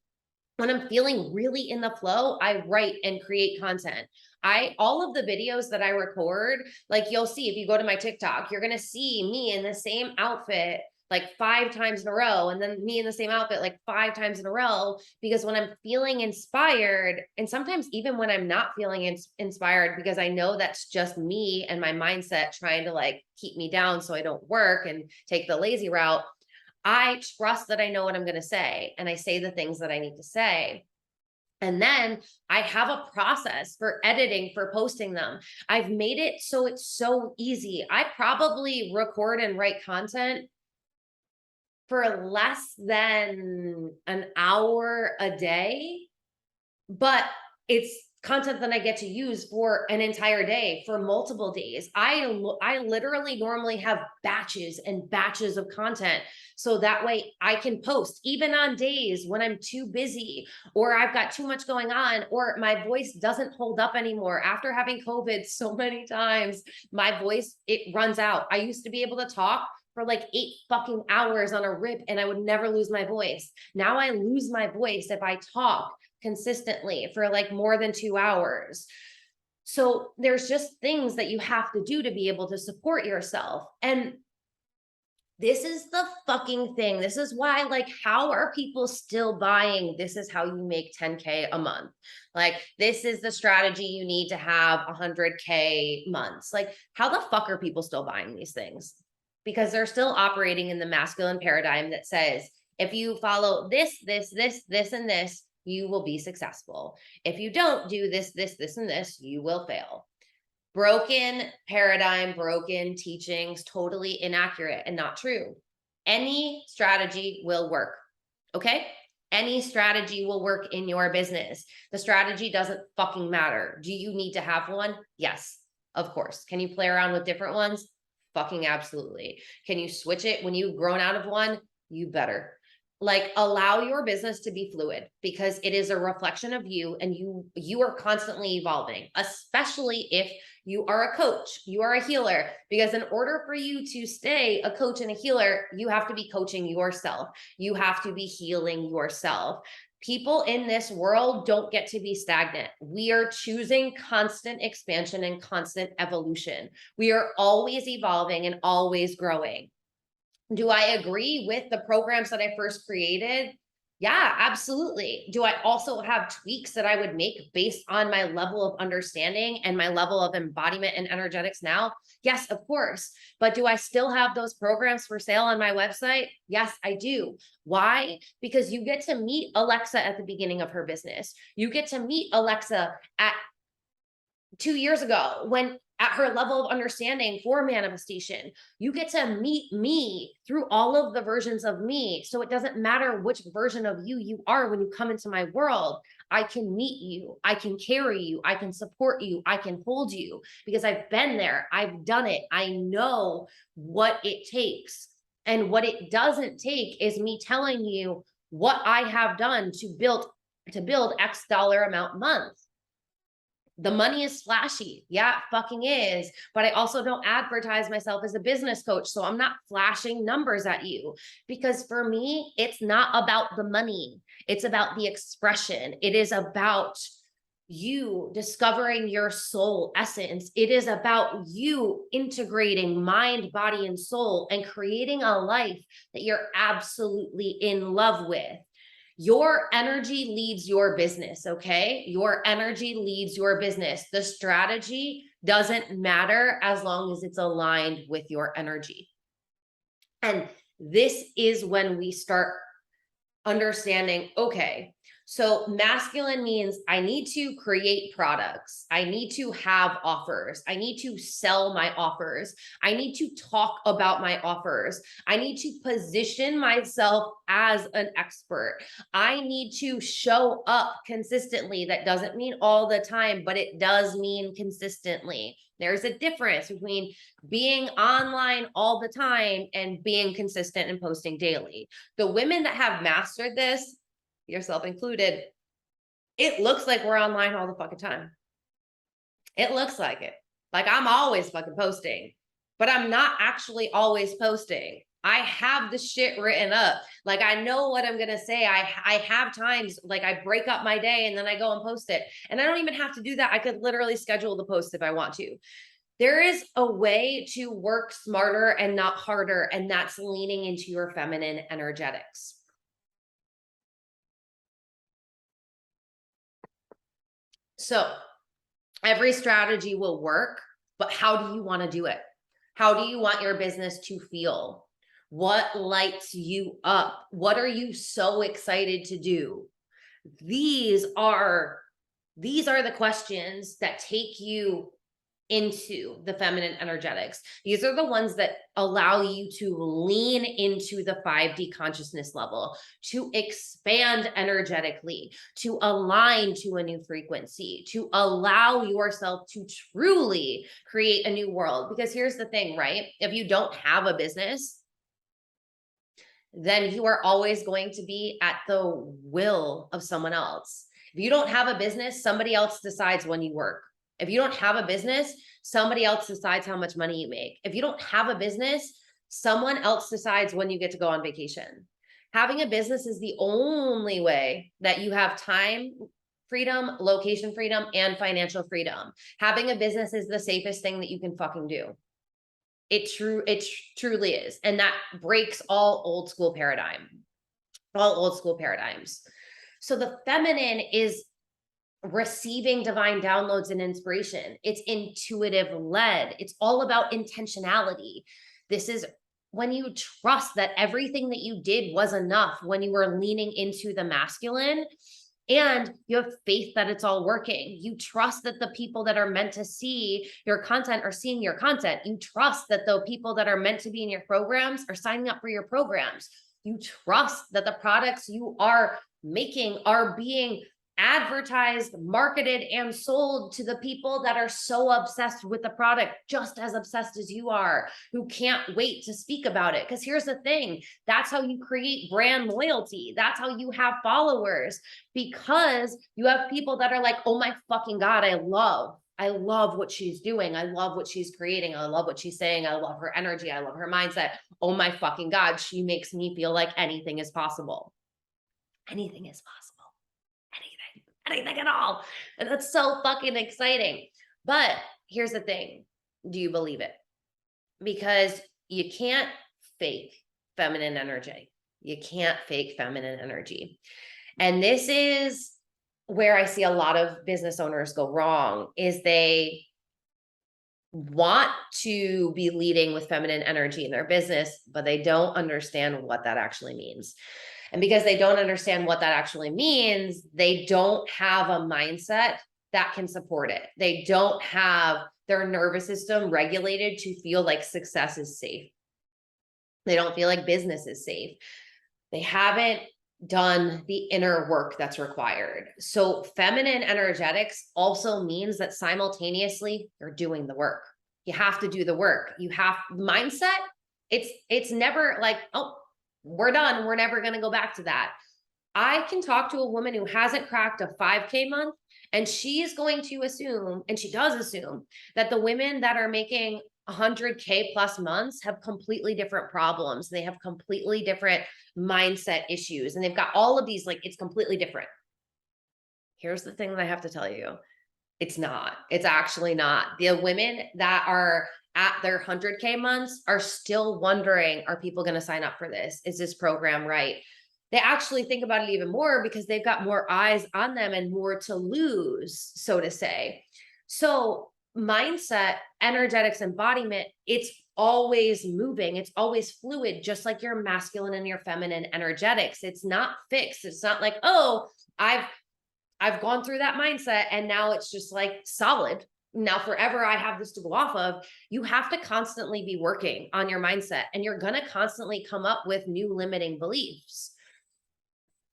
When I'm feeling really in the flow, I write and create content. All of the videos that I record, like you'll see if you go to my TikTok, you're going to see me in the same outfit like 5 times in a row, and then me in the same outfit like 5 times in a row, because when I'm feeling inspired, and sometimes even when I'm not feeling inspired, because I know that's just me and my mindset trying to like keep me down so I don't work and take the lazy route, I trust that I know what I'm going to say, and I say the things that I need to say. And then I have a process for editing, for posting them. I've made it so it's so easy. I probably record and write content for less than an hour a day, but it's content that I get to use for an entire day, for multiple days. I literally normally have batches and batches of content, so that way I can post even on days when I'm too busy, or I've got too much going on, or my voice doesn't hold up anymore. After having COVID so many times, my voice, it runs out. I used to be able to talk for like 8 fucking hours on a rip and I would never lose my voice. Now I lose my voice if I talk consistently for like more than 2 hours. So there's just things that you have to do to be able to support yourself. And this is the fucking thing. This is why, like, how are people still buying? This is how you make 10K a month. Like, this is the strategy you need to have 100K months. Like, how the fuck are people still buying these things? Because they're still operating in the masculine paradigm that says, if you follow this, and this, you will be successful. If you don't do this, and this, you will fail. Broken paradigm, broken teachings, totally inaccurate and not true. Any strategy will work. Okay? Any strategy will work in your business. The strategy doesn't fucking matter. Do you need to have one? Yes, of course. Can you play around with different ones? Fucking absolutely. Can you switch it when you've grown out of one? You better. Like, allow your business to be fluid, because it is a reflection of you, and you are constantly evolving, especially if you are a coach, you are a healer, because in order for you to stay a coach and a healer, you have to be coaching yourself. You have to be healing yourself. People in this world don't get to be stagnant. We are choosing constant expansion and constant evolution. We are always evolving and always growing. Do I agree with the programs that I first created? Yeah, absolutely. Do I also have tweaks that I would make based on my level of understanding and my level of embodiment and energetics now? Yes, of course. But do I still have those programs for sale on my website? Yes, I do. Why? Because you get to meet Alexa at the beginning of her business. You get to meet Alexa at 2 years ago when at her level of understanding for manifestation. You get to meet me through all of the versions of me. So it doesn't matter which version of you are when you come into my world. I can meet you. I can carry you. I can support you. I can hold you because I've been there. I've done it. I know what it takes. And what it doesn't take is me telling you what I have done to build X dollar amount month. The money is flashy. Yeah, it fucking is. But I also don't advertise myself as a business coach. So I'm not flashing numbers at you because for me, it's not about the money. It's about the expression. It is about you discovering your soul essence. It is about you integrating mind, body, and soul and creating a life that you're absolutely in love with. Your energy leads your business, okay? Your energy leads your business. The strategy doesn't matter as long as it's aligned with your energy. And this is when we start understanding, okay, so masculine means I need to create products. I need to have offers. I need to sell my offers. I need to talk about my offers. I need to position myself as an expert. I need to show up consistently. That doesn't mean all the time, but it does mean consistently. There's a difference between being online all the time and being consistent and posting daily. The women that have mastered this, yourself included, it looks like we're online all the fucking time. It looks like it. Like I'm always fucking posting, but I'm not actually always posting. I have the shit written up. Like I know what I'm going to say. I have times like I break up my day and then I go and post it. And I don't even have to do that. I could literally schedule the post if I want to. There is a way to work smarter and not harder, and that's leaning into your feminine energetics. So every strategy will work, but how do you want to do it? How do you want your business to feel? What lights you up? What are you so excited to do? These are the questions that take you into the feminine energetics. These are the ones that allow you to lean into the 5D consciousness level, to expand energetically, to align to a new frequency, to allow yourself to truly create a new world. Because here's the thing, right? If you don't have a business, then you are always going to be at the will of someone else. If you don't have a business, somebody else decides when you work. If you don't have a business, somebody else decides how much money you make. If you don't have a business, someone else decides when you get to go on vacation. Having a business is the only way that you have time freedom, location freedom, and financial freedom. Having a business is the safest thing that you can fucking do. It truly is. And that breaks all old school paradigms. So the feminine is receiving divine downloads and inspiration. It's intuitive led. It's all about intentionality. This is when you trust that everything that you did was enough, when you were leaning into the masculine, and you have faith that it's all working. You trust that the people that are meant to see your content are seeing your content. You trust that the people that are meant to be in your programs are signing up for your programs. You trust that the products you are making are being advertised, marketed, and sold to the people that are so obsessed with the product, just as obsessed as you are, who can't wait to speak about it. Because here's the thing, that's how you create brand loyalty. That's how you have followers, because you have people that are like, oh my fucking God, I love what she's doing. I love what she's creating. I love what she's saying. I love her energy. I love her mindset. Oh my fucking God, she makes me feel like anything is possible. Anything is possible. Anything at all. And that's so fucking exciting. But here's the thing. Do you believe it? Because you can't fake feminine energy. You can't fake feminine energy. And this is where I see a lot of business owners go wrong, is they want to be leading with feminine energy in their business, but they don't understand what that actually means. And because they don't understand what that actually means, they don't have a mindset that can support it. They don't have their nervous system regulated to feel like success is safe. They don't feel like business is safe. They haven't done the inner work that's required. So feminine energetics also means that simultaneously you're doing the work. You have to do the work. You have mindset. It's never like, oh, we're done. We're never going to go back to that. I can talk to a woman who hasn't cracked a 5K month, and she is going to assume, and she does assume, that the women that are making 100K plus months have completely different problems. They have completely different mindset issues, and they've got all of these, like, it's completely different. Here's the thing that I have to tell you. It's not. It's actually not. The women that are at their 100K months are still wondering, are people going to sign up for this? Is this program right? They actually think about it even more because they've got more eyes on them and more to lose, so to say. So mindset, energetics, embodiment, it's always moving. It's always fluid, just like your masculine and your feminine energetics. It's not fixed. It's not like, oh, I've gone through that mindset and now it's just like solid. Now forever I have this to go off of. You have to constantly be working on your mindset, and you're going to constantly come up with new limiting beliefs.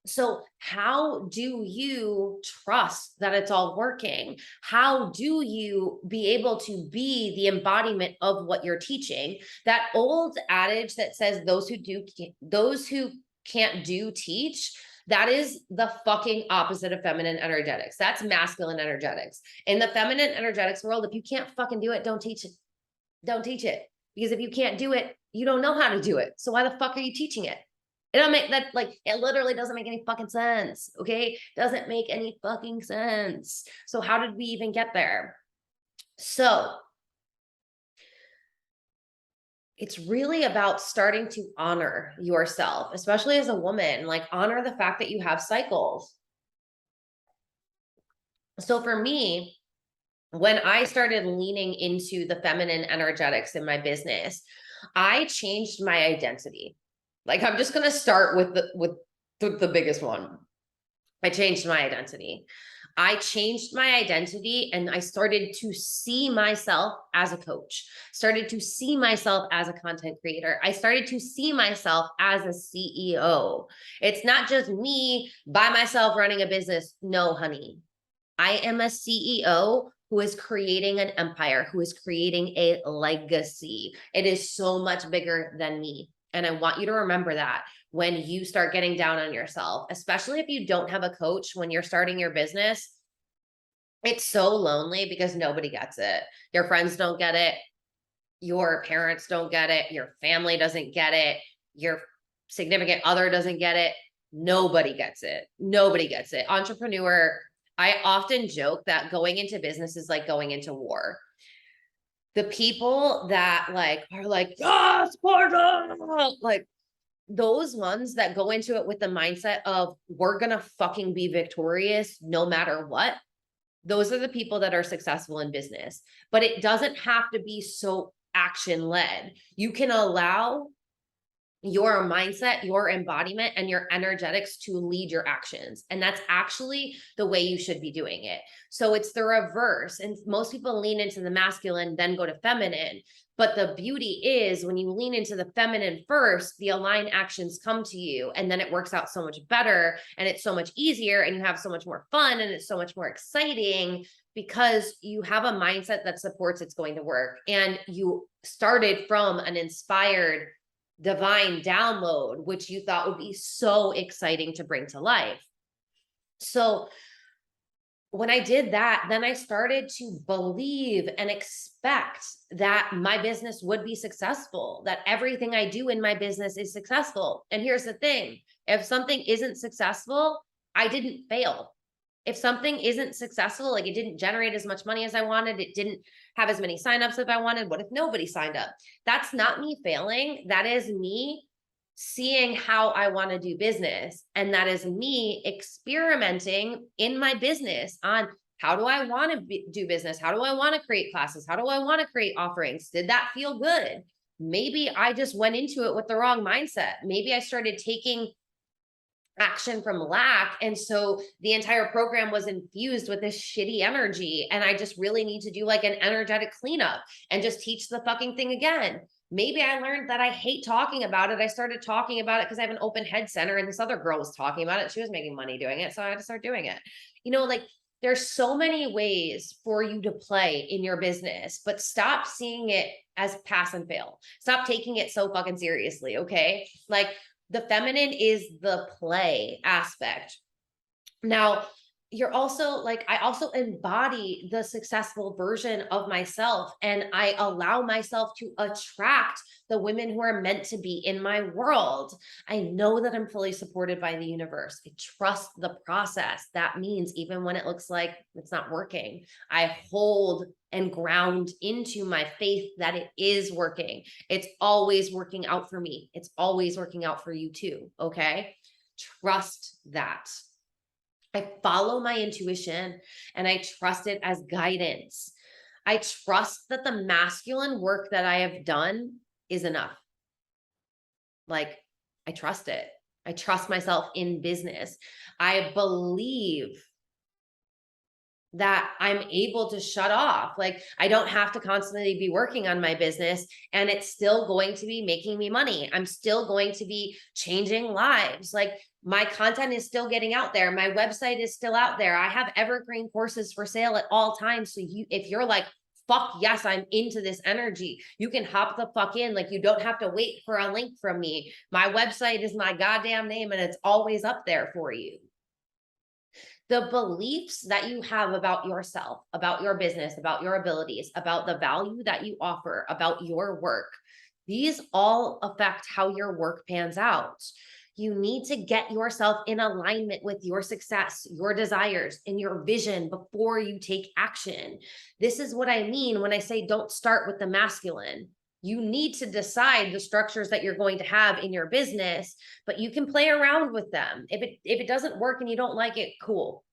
So how do you trust that it's all working? How do you be able to be the embodiment of what you're teaching? That old adage that says those who can't do teach, that is the fucking opposite of feminine energetics. That's masculine energetics. In the feminine energetics world, if you can't fucking do it, don't teach it. Don't teach it. Because if you can't do it, you don't know how to do it. So why the fuck are you teaching it? It don't make that, like, it literally doesn't make any fucking sense. Okay. Doesn't make any fucking sense. So how did we even get there? So it's really about starting to honor yourself, especially as a woman, like honor the fact that you have cycles. So for me, when I started leaning into the feminine energetics in my business, I changed my identity. Like, I'm just going to start with the biggest one. I changed my identity. I changed my identity and I started to see myself as a coach, started to see myself as a content creator. I started to see myself as a CEO. It's not just me by myself running a business. No, honey. I am a CEO who is creating an empire, who is creating a legacy. It is so much bigger than me. And I want you to remember that when you start getting down on yourself, especially if you don't have a coach when you're starting your business. It's so lonely because nobody gets it. Your friends don't get it. Your parents don't get it. Your family doesn't get it. Your significant other doesn't get it. Nobody gets it. Nobody gets it. Entrepreneur, I often joke that going into business is like going into war. The people that are like, yes, Sparta, like those ones that go into it with the mindset of we're gonna fucking be victorious no matter what. Those are the people that are successful in business. But it doesn't have to be so action led. You can allow your mindset, your embodiment, and your energetics to lead your actions. And that's actually the way you should be doing it. So it's the reverse. And most people lean into the masculine, then go to feminine. But the beauty is when you lean into the feminine first, the aligned actions come to you, and then it works out so much better, and it's so much easier, and you have so much more fun, and it's so much more exciting because you have a mindset that supports it's going to work. And you started from an inspired divine download, which you thought would be so exciting to bring to life. So when I did that, then I started to believe and expect that my business would be successful, that everything I do in my business is successful. And here's the thing, if something isn't successful, I didn't fail. If something isn't successful, like it didn't generate as much money as I wanted, it didn't have as many signups as I wanted, what if nobody signed up? That's not me failing. That is me seeing how I want to do business. And that is me experimenting in my business on how do I want to do business? How do I want to create classes? How do I want to create offerings? Did that feel good? Maybe I just went into it with the wrong mindset. Maybe I started taking action from lack. And so the entire program was infused with this shitty energy. And I just really need to do like an energetic cleanup and just teach the fucking thing again. Maybe I learned that I hate talking about it. I started talking about it because I have an open head center and this other girl was talking about it. She was making money doing it. So I had to start doing it. Like there's so many ways for you to play in your business, but stop seeing it as pass and fail. Stop taking it so fucking seriously. Okay. Like the feminine is the play aspect. Now, you're also like, I also embody the successful version of myself, and I allow myself to attract the women who are meant to be in my world. I know that I'm fully supported by the universe. I trust the process. That means even when it looks like it's not working, I hold and ground into my faith that it is working. It's always working out for me. It's always working out for you too. Okay. Trust that. I follow my intuition and I trust it as guidance. I trust that the masculine work that I have done is enough. Like, I trust it. I trust myself in business. I believe that I'm able to shut off. Like, I don't have to constantly be working on my business and it's still going to be making me money. I'm still going to be changing lives. Like, my content is still getting out there. My website is still out there. I have evergreen courses for sale at all times. So if you're like, fuck yes, I'm into this energy, you can hop the fuck in. Like, you don't have to wait for a link from me. My website is my goddamn name and it's always up there for you. The beliefs that you have about yourself, about your business, about your abilities, about the value that you offer, about your work, these all affect how your work pans out. You need to get yourself in alignment with your success, your desires, and your vision before you take action. This is what I mean when I say don't start with the masculine. You need to decide the structures that you're going to have in your business, but you can play around with them. If it doesn't work and you don't like it, cool.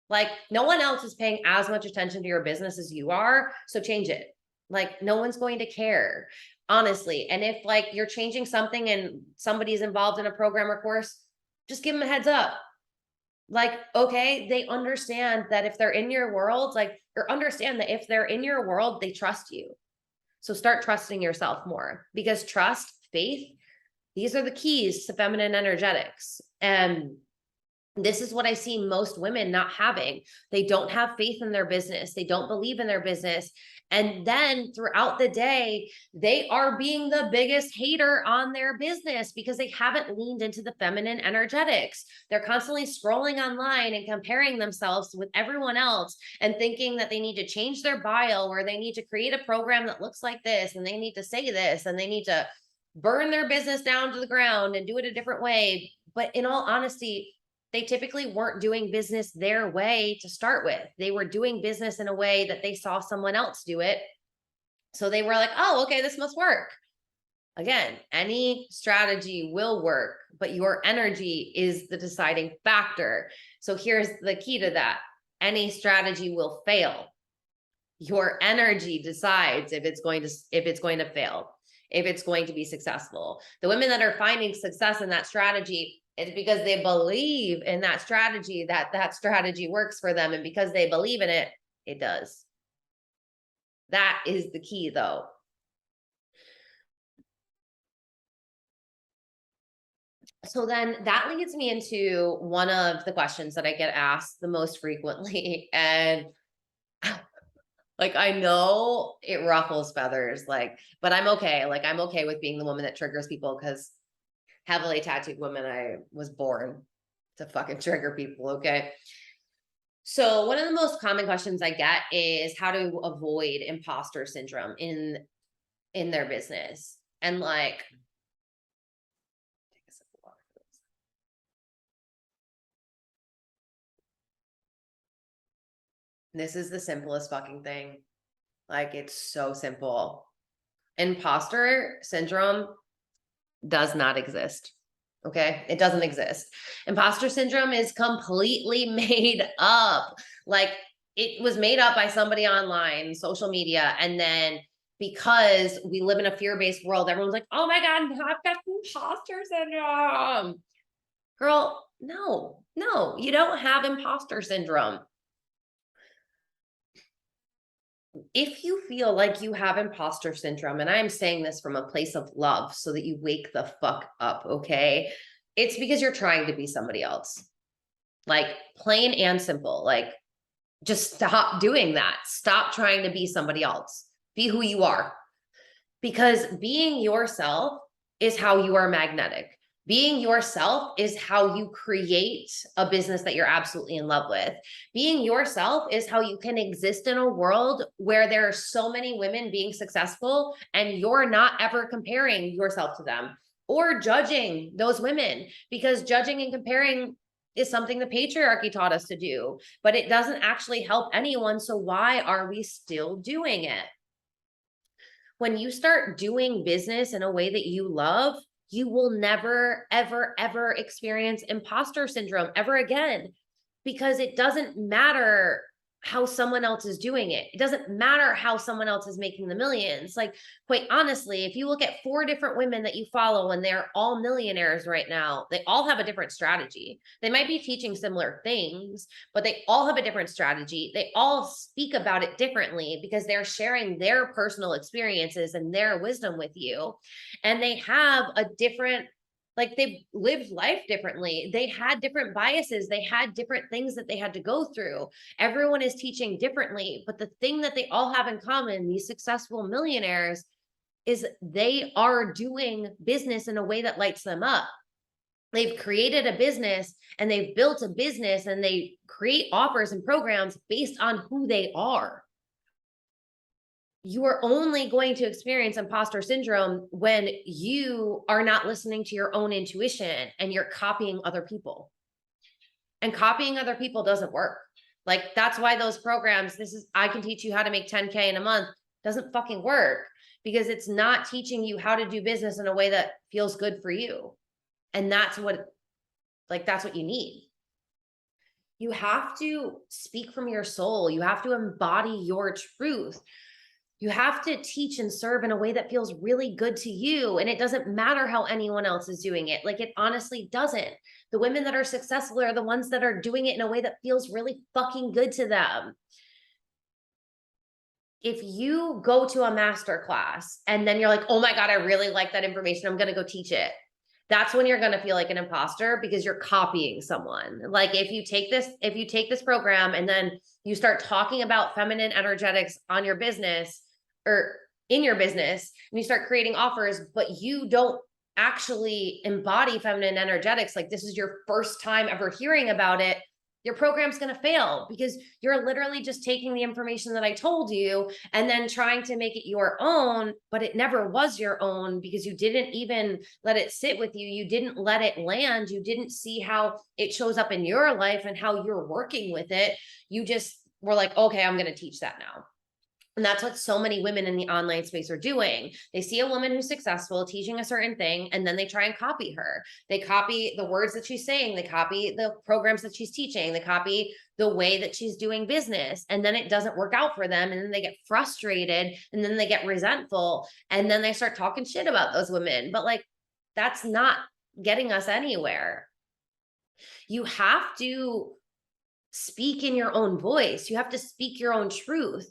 Like, no one else is paying as much attention to your business as you are, so change it. Like, no one's going to care, honestly. And if like you're changing something and somebody's involved in a program or course, just give them a heads up. Like, okay, they understand that if they're in your world, like, or understand that if they're in your world, they trust you. So start trusting yourself more, because trust, faith, these are the keys to feminine energetics. And this is what I see most women not having. They don't have faith in their business. They don't believe in their business. And then throughout the day, they are being the biggest hater on their business because they haven't leaned into the feminine energetics. They're constantly scrolling online and comparing themselves with everyone else and thinking that they need to change their bio, or they need to create a program that looks like this, and they need to say this, and they need to burn their business down to the ground and do it a different way. But in all honesty, they typically weren't doing business their way to start with. They were doing business in a way that they saw someone else do it. So they were like, oh, okay, this must work. Again, any strategy will work, but your energy is the deciding factor. So here's the key to that. Any strategy will fail. Your energy decides if it's going to fail, if it's going to be successful. The women that are finding success in that strategy, it's because they believe in that strategy, that strategy works for them. And because they believe in it, it does. That is the key, though. So then that leads me into one of the questions that I get asked the most frequently. And like, I know it ruffles feathers, like, but I'm okay. Like, I'm okay with being the woman that triggers people, because heavily tattooed woman, I was born to fucking trigger people. Okay. So one of the most common questions I get is how to avoid imposter syndrome in their business. And like, take a sip of water for this. This is the simplest fucking thing. Like, it's so simple. Imposter syndrome does not exist. Okay. It doesn't exist. Imposter syndrome is completely made up. Like, it was made up by somebody online, social media. And then because we live in a fear-based world, everyone's like, oh my God, I've got imposter syndrome. Girl, no, you don't have imposter syndrome. If you feel like you have imposter syndrome, and I'm saying this from a place of love so that you wake the fuck up, okay? It's because you're trying to be somebody else. Like plain and simple. Like just stop doing that. Stop trying to be somebody else. Be who you are. Because being yourself is how you are magnetic. Being yourself is how you create a business that you're absolutely in love with. Being yourself is how you can exist in a world where there are so many women being successful and you're not ever comparing yourself to them or judging those women, because judging and comparing is something the patriarchy taught us to do, but it doesn't actually help anyone. So why are we still doing it? When you start doing business in a way that you love, you will never, ever, ever experience imposter syndrome ever again, because it doesn't matter how someone else is doing it. It doesn't matter how someone else is making the millions. Like, quite honestly, if you look at 4 different women that you follow and they're all millionaires right now, they all have a different strategy. They might be teaching similar things, but they all have a different strategy. They all speak about it differently because they're sharing their personal experiences and their wisdom with you. And they have a different, like, they've lived life differently. They had different biases. They had different things that they had to go through. Everyone is teaching differently, but the thing that they all have in common, these successful millionaires, is they are doing business in a way that lights them up. They've created a business and they've built a business and they create offers and programs based on who they are. You are only going to experience imposter syndrome when you are not listening to your own intuition and you're copying other people. And copying other people doesn't work. Like, that's why those programs, I can teach you how to make 10K in a month, doesn't fucking work, because it's not teaching you how to do business in a way that feels good for you. And that's what you need. You have to speak from your soul. You have to embody your truth. You have to teach and serve in a way that feels really good to you. And it doesn't matter how anyone else is doing it. Like, it honestly doesn't. The women that are successful are the ones that are doing it in a way that feels really fucking good to them. If you go to a masterclass and then you're like, oh my God, I really like that information, I'm going to go teach it. That's when you're going to feel like an imposter, because you're copying someone. Like, if you take this program and then you start talking about feminine energetics on your business or in your business, and you start creating offers, but you don't actually embody feminine energetics, like this is your first time ever hearing about it, your program's going to fail, because you're literally just taking the information that I told you and then trying to make it your own, but it never was your own, because you didn't even let it sit with you. You didn't let it land. You didn't see how it shows up in your life and how you're working with it. You just were like, okay, I'm going to teach that now. And that's what so many women in the online space are doing. They see a woman who's successful teaching a certain thing, and then they try and copy her. They copy the words that she's saying. They copy the programs that she's teaching. They copy the way that she's doing business. And then it doesn't work out for them. And then they get frustrated, and then they get resentful, and then they start talking shit about those women. But like, that's not getting us anywhere. You have to speak in your own voice. You have to speak your own truth.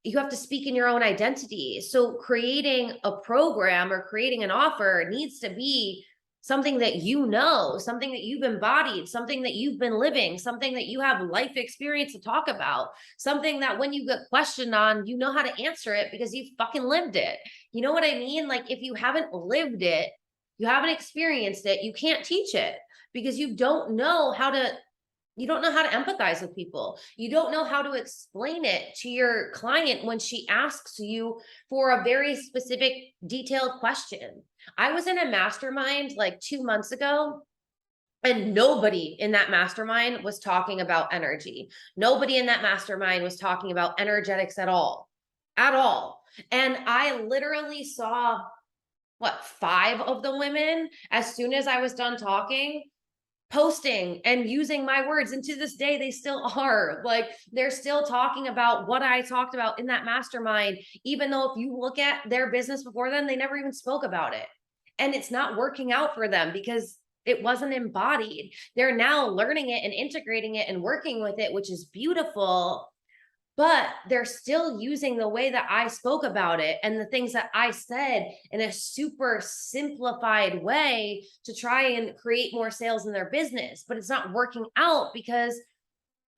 You have to speak in your own identity. So creating a program or creating an offer needs to be something that you know, something that you've embodied, something that you've been living, something that you have life experience to talk about, something that when you get questioned on, you know how to answer it because you've fucking lived it. You know what I mean? Like, if you haven't lived it, you haven't experienced it, you can't teach it, because you don't know how to empathize with people. You don't know how to explain it to your client when she asks you for a very specific, detailed question. I was in a mastermind like 2 months ago, and nobody in that mastermind was talking about energy. Nobody in that mastermind was talking about energetics at all. And I literally saw 5 of the women, as soon as I was done talking, posting and using my words. And to this day, they still are. Like, they're still talking about what I talked about in that mastermind, even though if you look at their business before then, they never even spoke about it. And it's not working out for them because It wasn't embodied. They're now learning it and integrating it and working with it, which is beautiful. But they're still using the way that I spoke about it and the things that I said in a super simplified way to try and create more sales in their business. But it's not working out because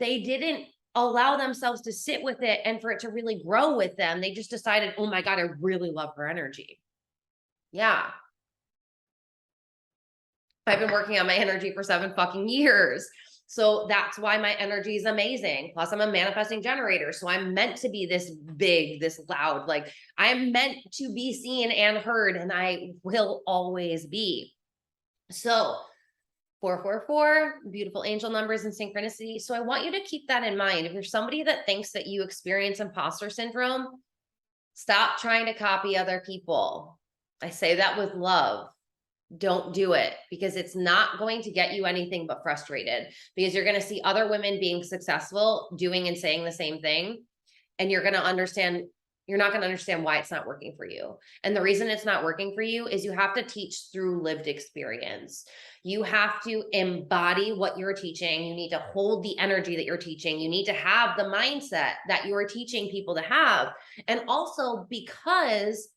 they didn't allow themselves to sit with it and for it to really grow with them. They just decided, oh my God, I really love her energy. Yeah. I've been working on my energy for 7 fucking years. So that's why my energy is amazing. Plus, I'm a manifesting generator. So I'm meant to be this big, this loud. Like, I'm meant to be seen and heard, and I will always be. So 444, beautiful angel numbers and synchronicity. So I want you to keep that in mind. If you're somebody that thinks that you experience imposter syndrome, stop trying to copy other people. I say that with love. Don't do it, because it's not going to get you anything but frustrated, because you're going to see other women being successful doing and saying the same thing. And you're not going to understand why it's not working for you. And the reason it's not working for you is you have to teach through lived experience. You have to embody what you're teaching. You need to hold the energy that you're teaching. You need to have the mindset that you're teaching people to have. And also, because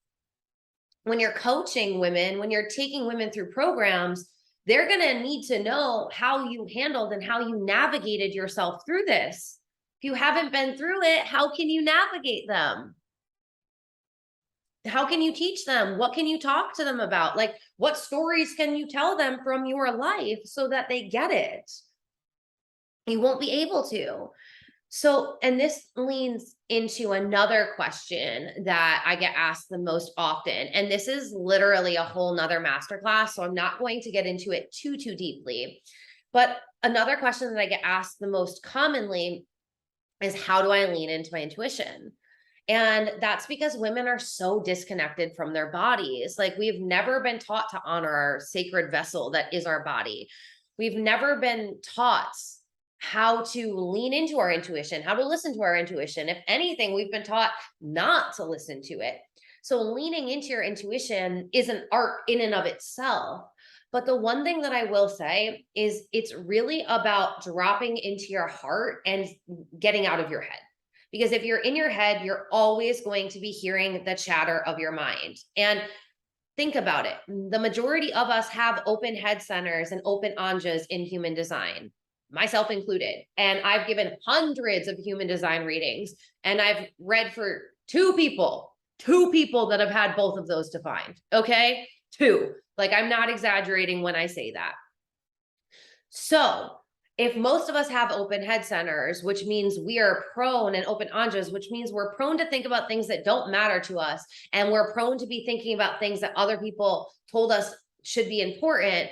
when you're coaching women, when you're taking women through programs, they're going to need to know how you handled and how you navigated yourself through this. If you haven't been through it, how can you navigate them? How can you teach them? What can you talk to them about? Like, what stories can you tell them from your life so that they get it? You won't be able to. So, and this leans into another question that I get asked the most often. And this is literally a whole nother masterclass. So I'm not going to get into it too deeply. But another question that I get asked the most commonly is, how do I lean into my intuition? And that's because women are so disconnected from their bodies. Like, we've never been taught to honor our sacred vessel that is our body. We've never been taught how to lean into our intuition, how to listen to our intuition. If anything, we've been taught not to listen to it. So leaning into your intuition is an art in and of itself. But the one thing that I will say is, it's really about dropping into your heart and getting out of your head. Because if you're in your head, you're always going to be hearing the chatter of your mind. And think about it. The majority of us have open head centers and open anjas in human design, myself included. And I've given hundreds of human design readings, and I've read for two people that have had both of those defined. Okay. 2. Like, I'm not exaggerating when I say that. So if most of us have open head centers, which means we are prone, and open anjas, which means we're prone to think about things that don't matter to us. And we're prone to be thinking about things that other people told us should be important.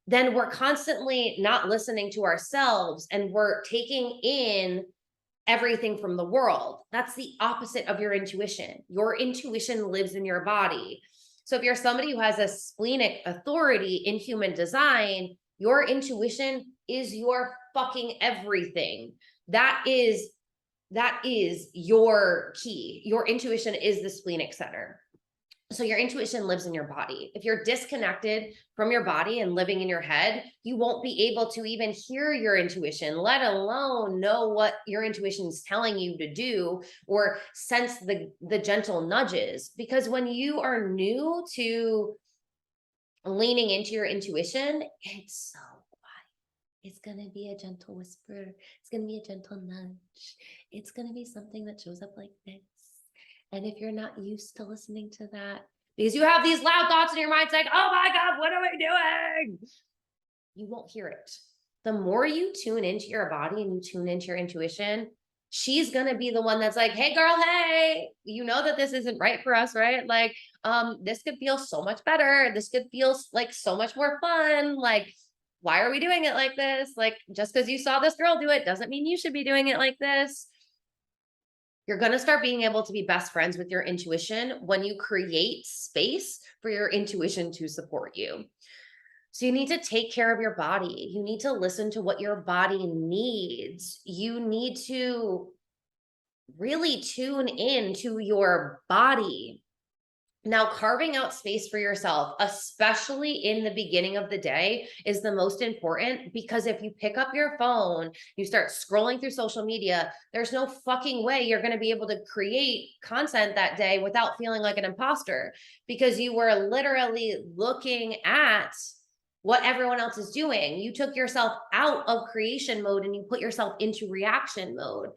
Then we're constantly not listening to ourselves, and we're taking in everything from the world. That's the opposite of your intuition. Your intuition lives in your body. So if you're somebody who has a splenic authority in human design, your intuition is your fucking everything. That is your key. Your intuition is the splenic center. So your intuition lives in your body. If you're disconnected from your body and living in your head, you won't be able to even hear your intuition, let alone know what your intuition is telling you to do, or sense the gentle nudges. Because when you are new to leaning into your intuition, it's so quiet. It's going to be a gentle whisper. It's going to be a gentle nudge. It's going to be something that shows up like this. And if you're not used to listening to that, because you have these loud thoughts in your mind saying, oh my God, what am I doing? You won't hear it. The more you tune into your body and you tune into your intuition, she's going to be the one that's like, hey girl, hey, you know that this isn't right for us, right? Like, this could feel so much better. This could feel like so much more fun. Like, why are we doing it like this? Like, just because you saw this girl do it doesn't mean you should be doing it like this. You're going to start being able to be best friends with your intuition when you create space for your intuition to support you. So you need to take care of your body. You need to listen to what your body needs. You need to really tune in to your body. Now, carving out space for yourself, especially in the beginning of the day, is the most important, because if you pick up your phone, you start scrolling through social media, there's no fucking way you're going to be able to create content that day without feeling like an imposter, because you were literally looking at what everyone else is doing. You took yourself out of creation mode and you put yourself into reaction mode.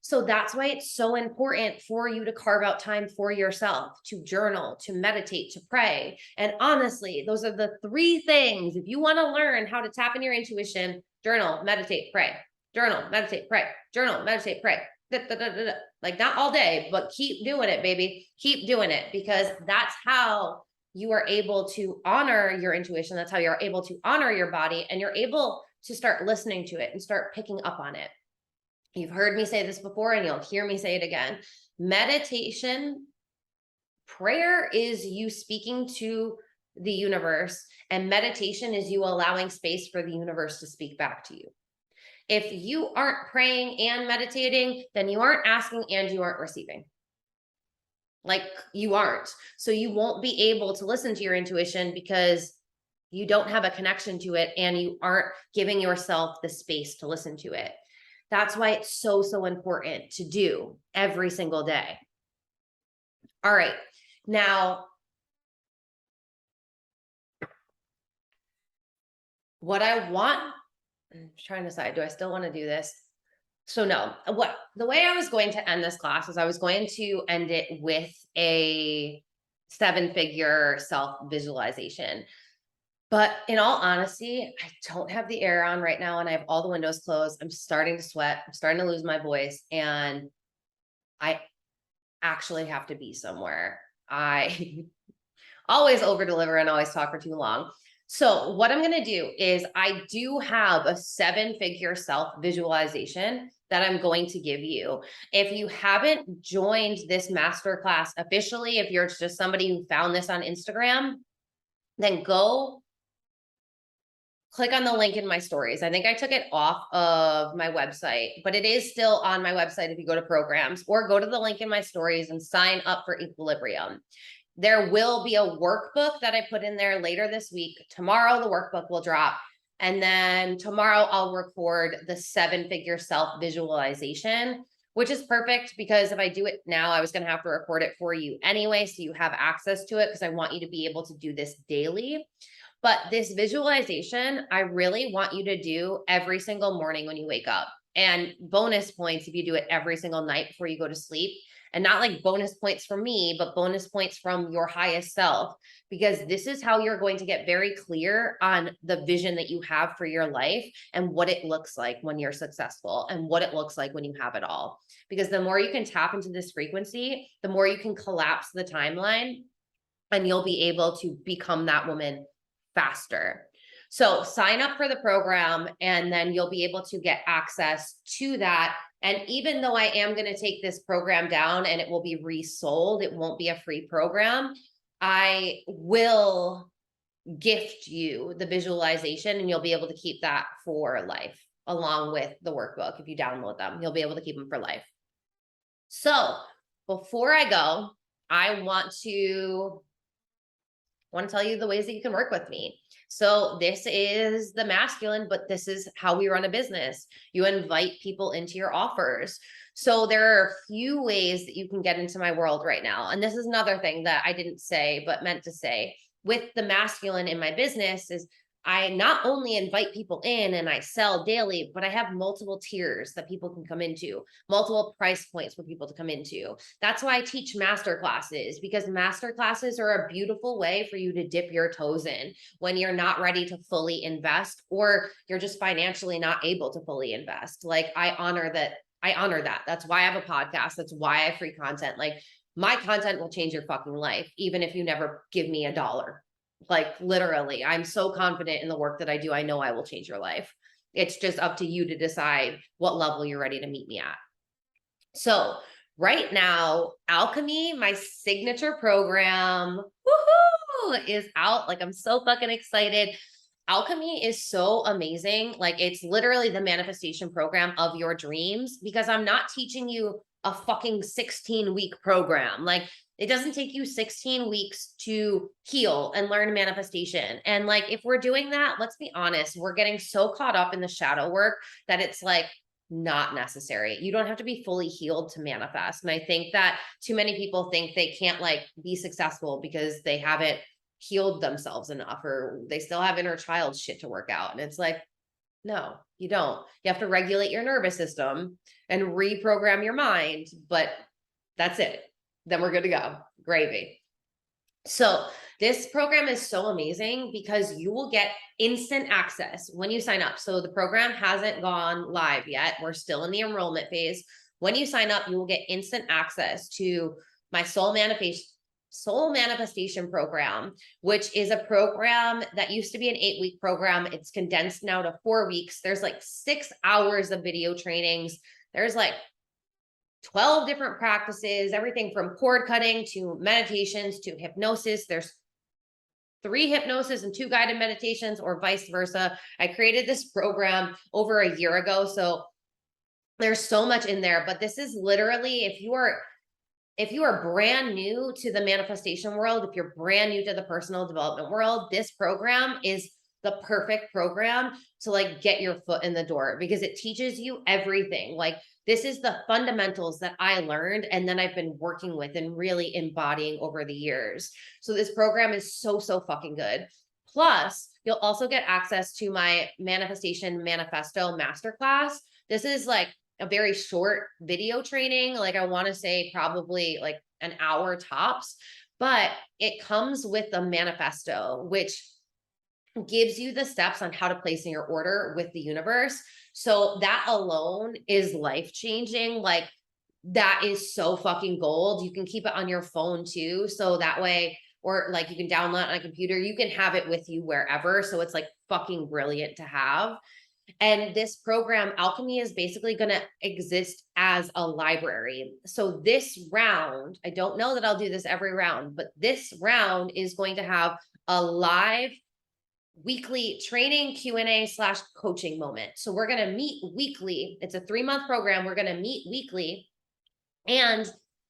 So that's why it's so important for you to carve out time for yourself, to journal, to meditate, to pray. And honestly, those are the three things. If you want to learn how to tap into your intuition, journal, meditate, pray. Journal, meditate, pray. Journal, meditate, pray. Da, da, da, da, da. Like, not all day, but keep doing it, baby. Keep doing it, because that's how you are able to honor your intuition. That's how you're able to honor your body, and you're able to start listening to it and start picking up on it. You've heard me say this before, and you'll hear me say it again. Meditation, prayer is you speaking to the universe, and meditation is you allowing space for the universe to speak back to you. If you aren't praying and meditating, then you aren't asking and you aren't receiving. Like, you aren't. So you won't be able to listen to your intuition because you don't have a connection to it, and you aren't giving yourself the space to listen to it. That's why it's so, so important to do every single day. All right. Now, what I want, I'm trying to decide, do I still want to do this? So no, the way I was going to end this class is I was going to end it with a 7-figure self-visualization. But in all honesty, I don't have the air on right now, and I have all the windows closed. I'm starting to sweat. I'm starting to lose my voice, and I actually have to be somewhere. I always over deliver and always talk for too long. So what I'm going to do is I do have a 7-figure self visualization that I'm going to give you. If you haven't joined this masterclass officially, if you're just somebody who found this on Instagram, then go click on the link in my stories. I think I took it off of my website, but it is still on my website if you go to programs, or go to the link in my stories and sign up for Equilibrium. There will be a workbook that I put in there later this week. Tomorrow, the workbook will drop. And then tomorrow I'll record the 7-figure self visualization, which is perfect, because if I do it now, I was going to have to record it for you anyway, so you have access to it, because I want you to be able to do this daily. But this visualization, I really want you to do every single morning when you wake up. And bonus points if you do it every single night before you go to sleep. And not like bonus points from me, but bonus points from your highest self, because this is how you're going to get very clear on the vision that you have for your life, and what it looks like when you're successful, and what it looks like when you have it all. Because the more you can tap into this frequency, the more you can collapse the timeline, and you'll be able to become that woman faster. So sign up for the program, and then you'll be able to get access to that. And even though I am going to take this program down and it will be resold, it won't be a free program, I will gift you the visualization, and you'll be able to keep that for life, along with the workbook. If you download them, you'll be able to keep them for life. So before I go, I want to tell you the ways that you can work with me. So this is the masculine, but this is how we run a business. You invite people into your offers. So there are a few ways that you can get into my world right now. And this is another thing that I didn't say, but meant to say. With the masculine in my business is I not only invite people in and I sell daily, but I have multiple tiers that people can come into, multiple price points for people to come into. That's why I teach master classes, because master classes are a beautiful way for you to dip your toes in when you're not ready to fully invest, or you're just financially not able to fully invest. Like, I honor that. That's why I have a podcast. That's why I have free content. Like, my content will change your fucking life, even if you never give me $1. Like, literally, I'm so confident in the work that I do. I know I will change your life. It's just up to you to decide what level you're ready to meet me at. So right now, Alchemy, my signature program, woohoo, is out. Like, I'm so fucking excited. Alchemy is so amazing. Like, it's literally the manifestation program of your dreams, because I'm not teaching you a fucking 16-week program. Like, it doesn't take you 16 weeks to heal and learn manifestation. And like, if we're doing that, let's be honest, we're getting so caught up in the shadow work that it's like not necessary. You don't have to be fully healed to manifest. And I think that too many people think they can't like be successful because they haven't healed themselves enough, or they still have inner child shit to work out. And it's like, no, you don't. You have to regulate your nervous system and reprogram your mind, but that's it. Then we're good to go. Gravy. So this program is so amazing because you will get instant access when you sign up. So the program hasn't gone live yet. We're still in the enrollment phase. When you sign up, you will get instant access to my soul manifestation program, which is a program that used to be an 8-week program. It's condensed now to 4 weeks. There's like 6 hours of video trainings. There's like 12 different practices, everything from cord cutting to meditations to hypnosis. There's 3 hypnosis and 2 guided meditations, or vice versa. I created this program over a year ago. So there's so much in there, but this is literally, if you are brand new to the manifestation world, if you're brand new to the personal development world, this program is the perfect program to like get your foot in the door, because it teaches you everything. Like, this is the fundamentals that I learned and then I've been working with and really embodying over the years. So this program is so fucking good. Plus, you'll also get access to my manifestation manifesto masterclass. This is like a very short video training. Like, I want to say probably like an hour tops, but it comes with a manifesto, which gives you the steps on how to place in your order with the universe. So that alone is life-changing. Like, that is so fucking gold. You can keep it on your phone too. So that way, or like you can download it on a computer, you can have it with you wherever. So it's like fucking brilliant to have. And this program, Alchemy, is basically going to exist as a library. So this round, I don't know that I'll do this every round, but this round is going to have a live weekly training Q&A/coaching moment. So we're going to meet weekly. It's a 3-month program. We're going to meet weekly. And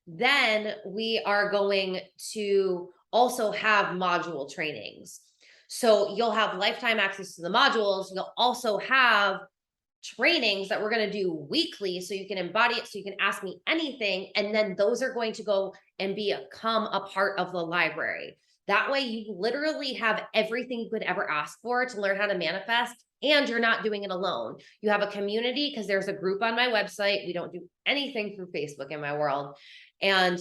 then we are going to also have module trainings. So you'll have lifetime access to the modules. You'll also have trainings that we're going to do weekly, so you can embody it, so you can ask me anything. And then those are going to go and become a part of the library. That way you literally have everything you could ever ask for to learn how to manifest, and you're not doing it alone. You have a community, because there's a group on my website. We don't do anything through Facebook in my world. And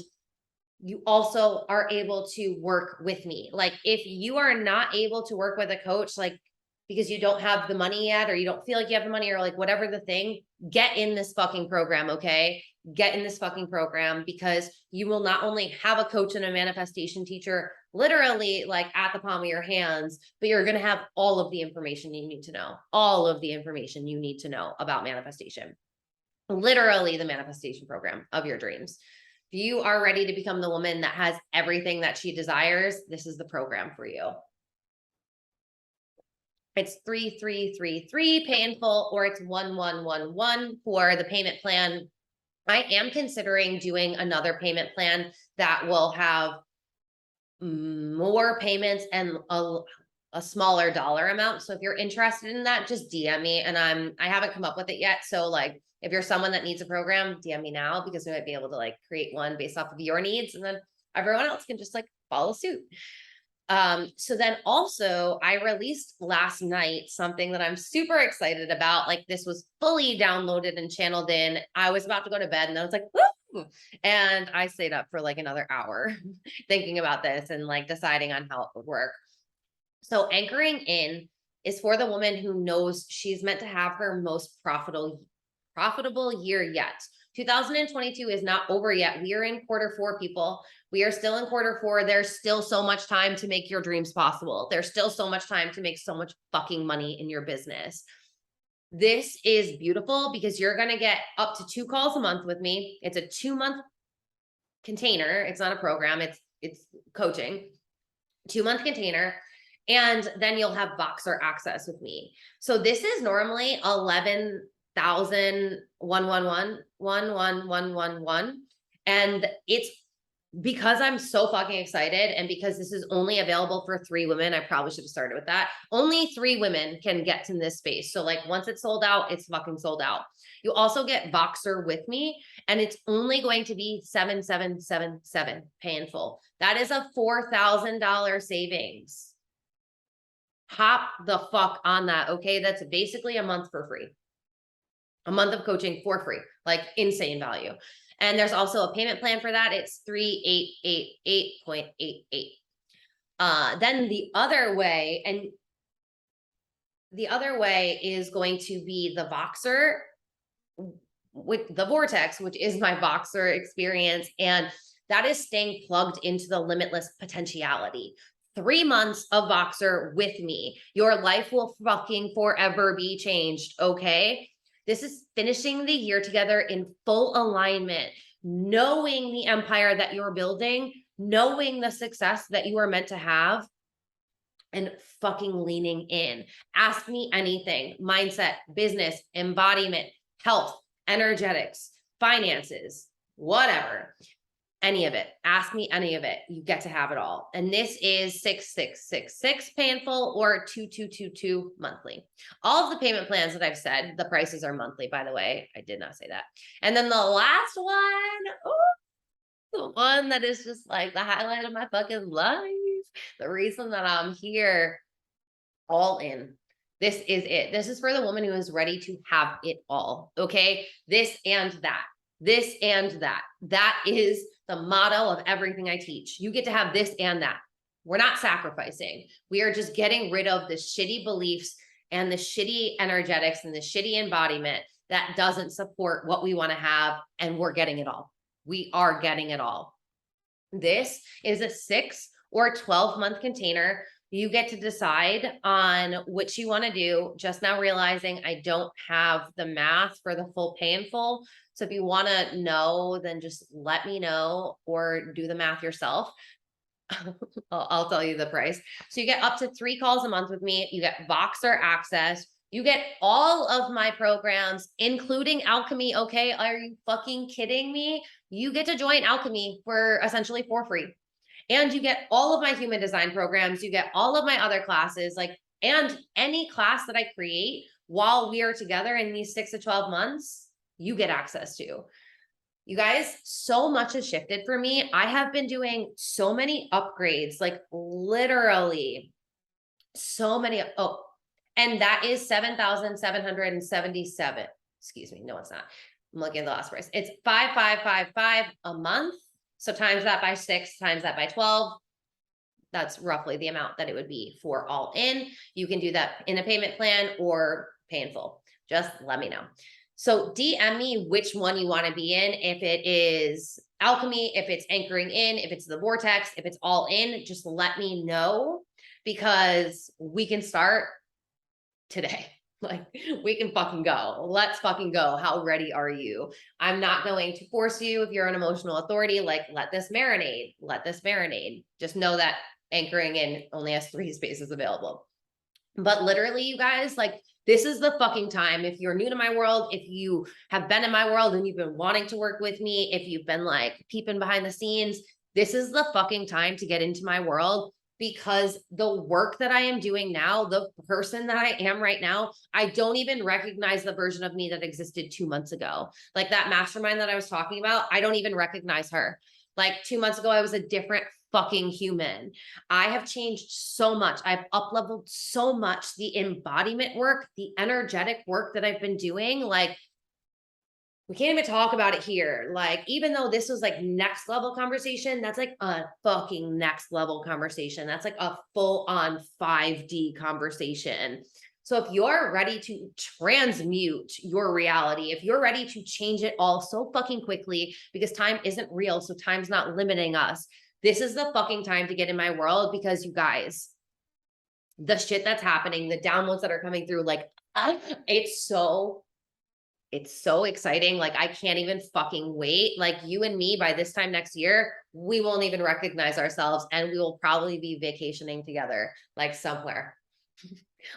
you also are able to work with me. Like, if you are not able to work with a coach, like because you don't have the money yet, or you don't feel like you have the money, or like whatever the thing, get in this fucking program, okay? Get in this fucking program, because you will not only have a coach and a manifestation teacher literally like at the palm of your hands, but you're going to have all of the information you need to know, all of the information you need to know about manifestation. Literally the manifestation program of your dreams. If you are ready to become the woman that has everything that she desires, this is the program for you. It's 3333 pay in full, or it's 1111 for the payment plan. I am considering doing another payment plan that will have more payments and a smaller dollar amount. So if you're interested in that, just DM me. And I haven't come up with it yet. So like, if you're someone that needs a program, DM me now, because we might be able to like create one based off of your needs, and then everyone else can just like follow suit. So then also I released last night something that I'm super excited about. Like, this was fully downloaded and channeled in. I was about to go to bed and I was like, woo! And I stayed up for like another hour thinking about this and like deciding on how it would work. So anchoring in is for the woman who knows she's meant to have her most profitable year yet. 2022 is not over yet. We are in Q4, people. We are still in Q4. There's still so much time to make your dreams possible. There's still so much time to make so much fucking money in your business. This is beautiful because you're going to get up to 2 calls a month with me. It's a 2-month container. It's not a program. It's coaching. 2-month container. And then you'll have Voxer access with me. So this is normally $11 4,111,11111. And it's because I'm so fucking excited, and because this is only available for 3 women. I probably should have started with that. Only 3 women can get in this space. So like once it's sold out, it's fucking sold out. You also get Voxer with me, and it's only going to be $7,777 pay in full. That is a $4,000 savings. Hop the fuck on that, okay? That's basically a month for free. A month of coaching for free, like insane value. And there's also a payment plan for that. It's 3888.88. Then the other way is going to be the Voxer with the Vortex, which is my Voxer experience. And that is staying plugged into the limitless potentiality. 3 months of Voxer with me. Your life will fucking forever be changed, okay? This is finishing the year together in full alignment, knowing the empire that you're building, knowing the success that you are meant to have, and fucking leaning in. Ask me anything: mindset, business, embodiment, health, energetics, finances, whatever. Any of it. Ask me any of it. You get to have it all. And this is 6,666 pay in full or 2,222 monthly. All of the payment plans that I've said, the prices are monthly, by the way. I did not say that. And then the last one, the one that is just like the highlight of my fucking life. The reason that I'm here, all in. This is it. This is for the woman who is ready to have it all. Okay. This and that. This and that. That is the motto of everything I teach. You get to have this and that. We're not sacrificing. We are just getting rid of the shitty beliefs and the shitty energetics and the shitty embodiment that doesn't support what we want to have. And we're getting it all. We are getting it all. This is a 6 or 12-month container. You get to decide on what you want to do. Just now realizing I don't have the math for the full pay in full. So if you want to know, then just let me know or do the math yourself. I'll tell you the price. So you get up to 3 calls a month with me. You get Voxer access. You get all of my programs, including Alchemy. Okay. Are you fucking kidding me? You get to join Alchemy for essentially for free. And you get all of my human design programs. You get all of my other classes, and any class that I create while we are together in these 6 to 12 months, you get access to. You guys, so much has shifted for me. I have been doing so many upgrades, like literally so many. Oh, and that is 7,777. Excuse me. No, it's not. I'm looking at the last price. It's 5,555 a month. So times that by 6, times that by 12. That's roughly the amount that it would be for all in. You can do that in a payment plan or pay in full. Just let me know. So DM me which one you want to be in. If it is Alchemy, if it's anchoring in, if it's the Vortex, if it's all in, just let me know, because we can start today. Like, we can fucking go. Let's fucking go. How ready are you? I'm not going to force you. If you're an emotional authority, like, let this marinate. Let this marinate. Just know that anchoring in only has 3 spaces available. But literally, you guys, like, this is the fucking time. If you're new to my world, if you have been in my world and you've been wanting to work with me, if you've been like peeping behind the scenes, this is the fucking time to get into my world, because the work that I am doing now, the person that I am right now, I don't even recognize the version of me that existed 2 months ago. Like that mastermind that I was talking about, I don't even recognize her. Like 2 months ago, I was a different fucking human. I have changed so much. I've up-leveled so much. The embodiment work, the energetic work that I've been doing, like, we can't even talk about it here. Like, even though this was like next level conversation, that's like a fucking next level conversation. That's like a full on 5D conversation. So if you're ready to transmute your reality, if you're ready to change it all so fucking quickly, because time isn't real, so time's not limiting us, this is the fucking time to get in my world. Because you guys, the shit that's happening, the downloads that are coming through, like, it's so exciting. Like, I can't even fucking wait. Like, you and me, by this time next year, we won't even recognize ourselves, and we will probably be vacationing together, like somewhere.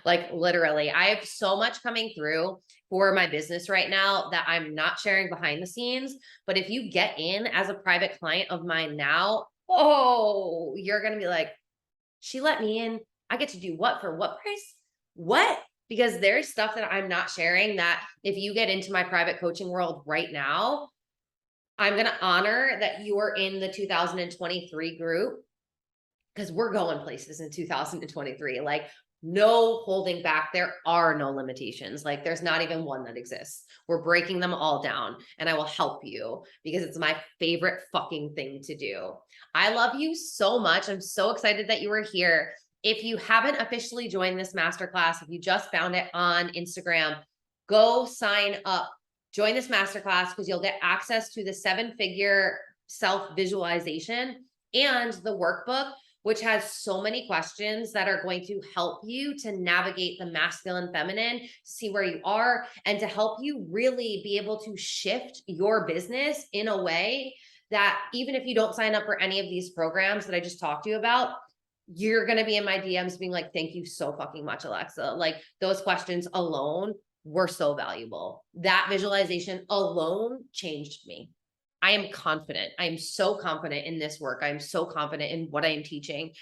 Like literally, I have so much coming through for my business right now that I'm not sharing behind the scenes. But if you get in as a private client of mine now, oh, you're going to be like, she let me in. I get to do what for what price? What? Because there's stuff that I'm not sharing that if you get into my private coaching world right now, I'm going to honor that you are in the 2023 group because we're going places in 2023. Like, no holding back. There are no limitations. Like, there's not even one that exists. We're breaking them all down, and I will help you because it's my favorite fucking thing to do. I love you so much. I'm so excited that you were here. If you haven't officially joined this masterclass, if you just found it on Instagram, go sign up. Join this masterclass because you'll get access to the 7-figure self visualization and the workbook, which has so many questions that are going to help you to navigate the masculine, feminine, see where you are, and to help you really be able to shift your business in a way that even if you don't sign up for any of these programs that I just talked to you about, you're going to be in my DMs being like, thank you so fucking much, Alexa. Like, those questions alone were so valuable. That visualization alone changed me. I am confident. I am so confident in this work. I'm so confident in what I am teaching.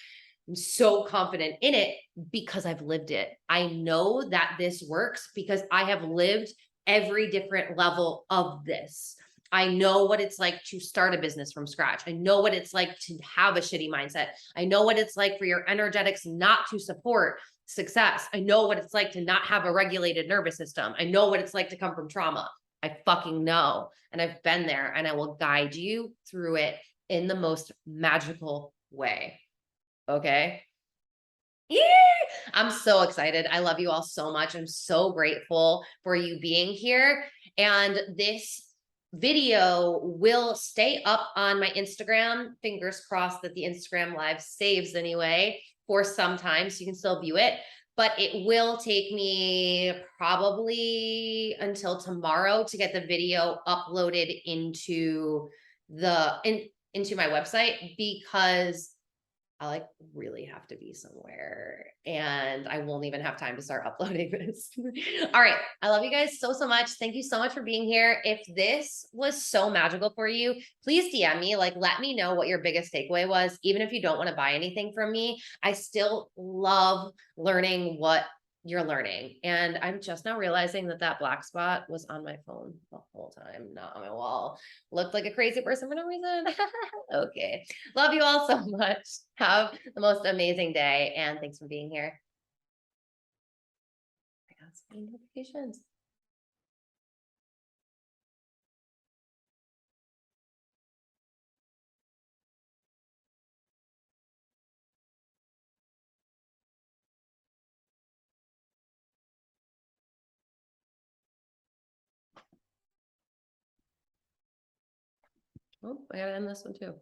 I'm so confident in it because I've lived it. I know that this works because I have lived every different level of this. I know what it's like to start a business from scratch. I know what it's like to have a shitty mindset. I know what it's like for your energetics not to support success. I know what it's like to not have a regulated nervous system. I know what it's like to come from trauma. I fucking know. And I've been there, and I will guide you through it in the most magical way. Okay. Yeah. I'm so excited. I love you all so much. I'm so grateful for you being here. And this video will stay up on my Instagram. Fingers crossed that the Instagram live saves anyway for some time, so you can still view it. But it will take me probably until tomorrow to get the video uploaded into into my website because I like really have to be somewhere and I won't even have time to start uploading this. All right. I love you guys so, so much. Thank you so much for being here. If this was so magical for you, please DM me. Like, let me know what your biggest takeaway was. Even if you don't want to buy anything from me, I still love learning what you're learning. And I'm just now realizing that that black spot was on my phone the whole time, not on my wall. Looked like a crazy person for no reason. Okay. Love you all so much. Have the most amazing day. And thanks for being here. I got so many notifications. Oh, I gotta end this one too.